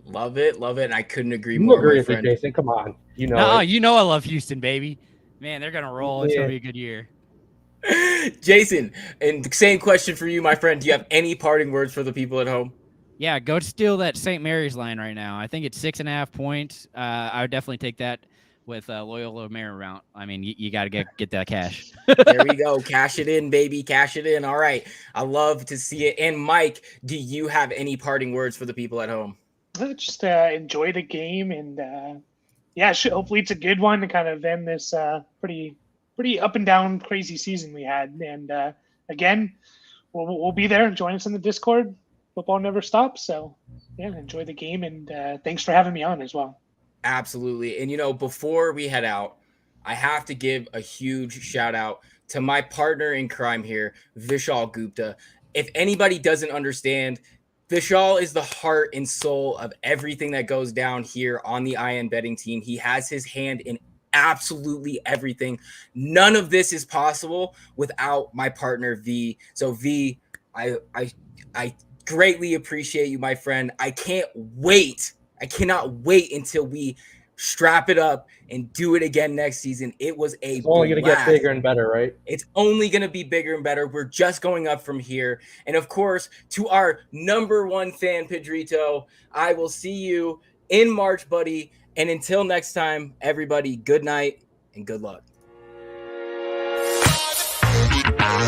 Love it. And I couldn't agree You more, agree my with me, friend. Jason? Come on. You know No, it. you know I love Houston, baby. Man, they're gonna roll. It's Yeah. gonna be a good year. Jason, and the same question for you, my friend. Do you have any parting words for the people at home? Yeah, go steal that St. Mary's line right now. I think it's 6.5 points. I would definitely take that with Loyola Marymount. I mean, you got to get that cash. There we go. Cash it in, baby. Cash it in. All right. I love to see it. And Mike, do you have any parting words for the people at home? Just enjoy the game, and hopefully it's a good one to kind of end this pretty up and down crazy season we had. And again, we'll be there. Join us in the Discord. Football never stops. So enjoy the game, and thanks for having me on as well. Absolutely. And before we head out, I have to give a huge shout out to my partner in crime here, Vishaal Gupta. If anybody doesn't understand, Vishaal is the heart and soul of everything that goes down here on the IN betting team. He has his hand in absolutely everything. None of this is possible without my partner V. So V, I greatly appreciate you, my friend. I cannot wait until we strap it up and do it again next season. It was It's only going to get bigger and better, right? It's only going to be bigger and better. We're just going up from here. And of course, to our number one fan, Pedrito, I will see you in March, buddy. And until next time, everybody, good night and good luck.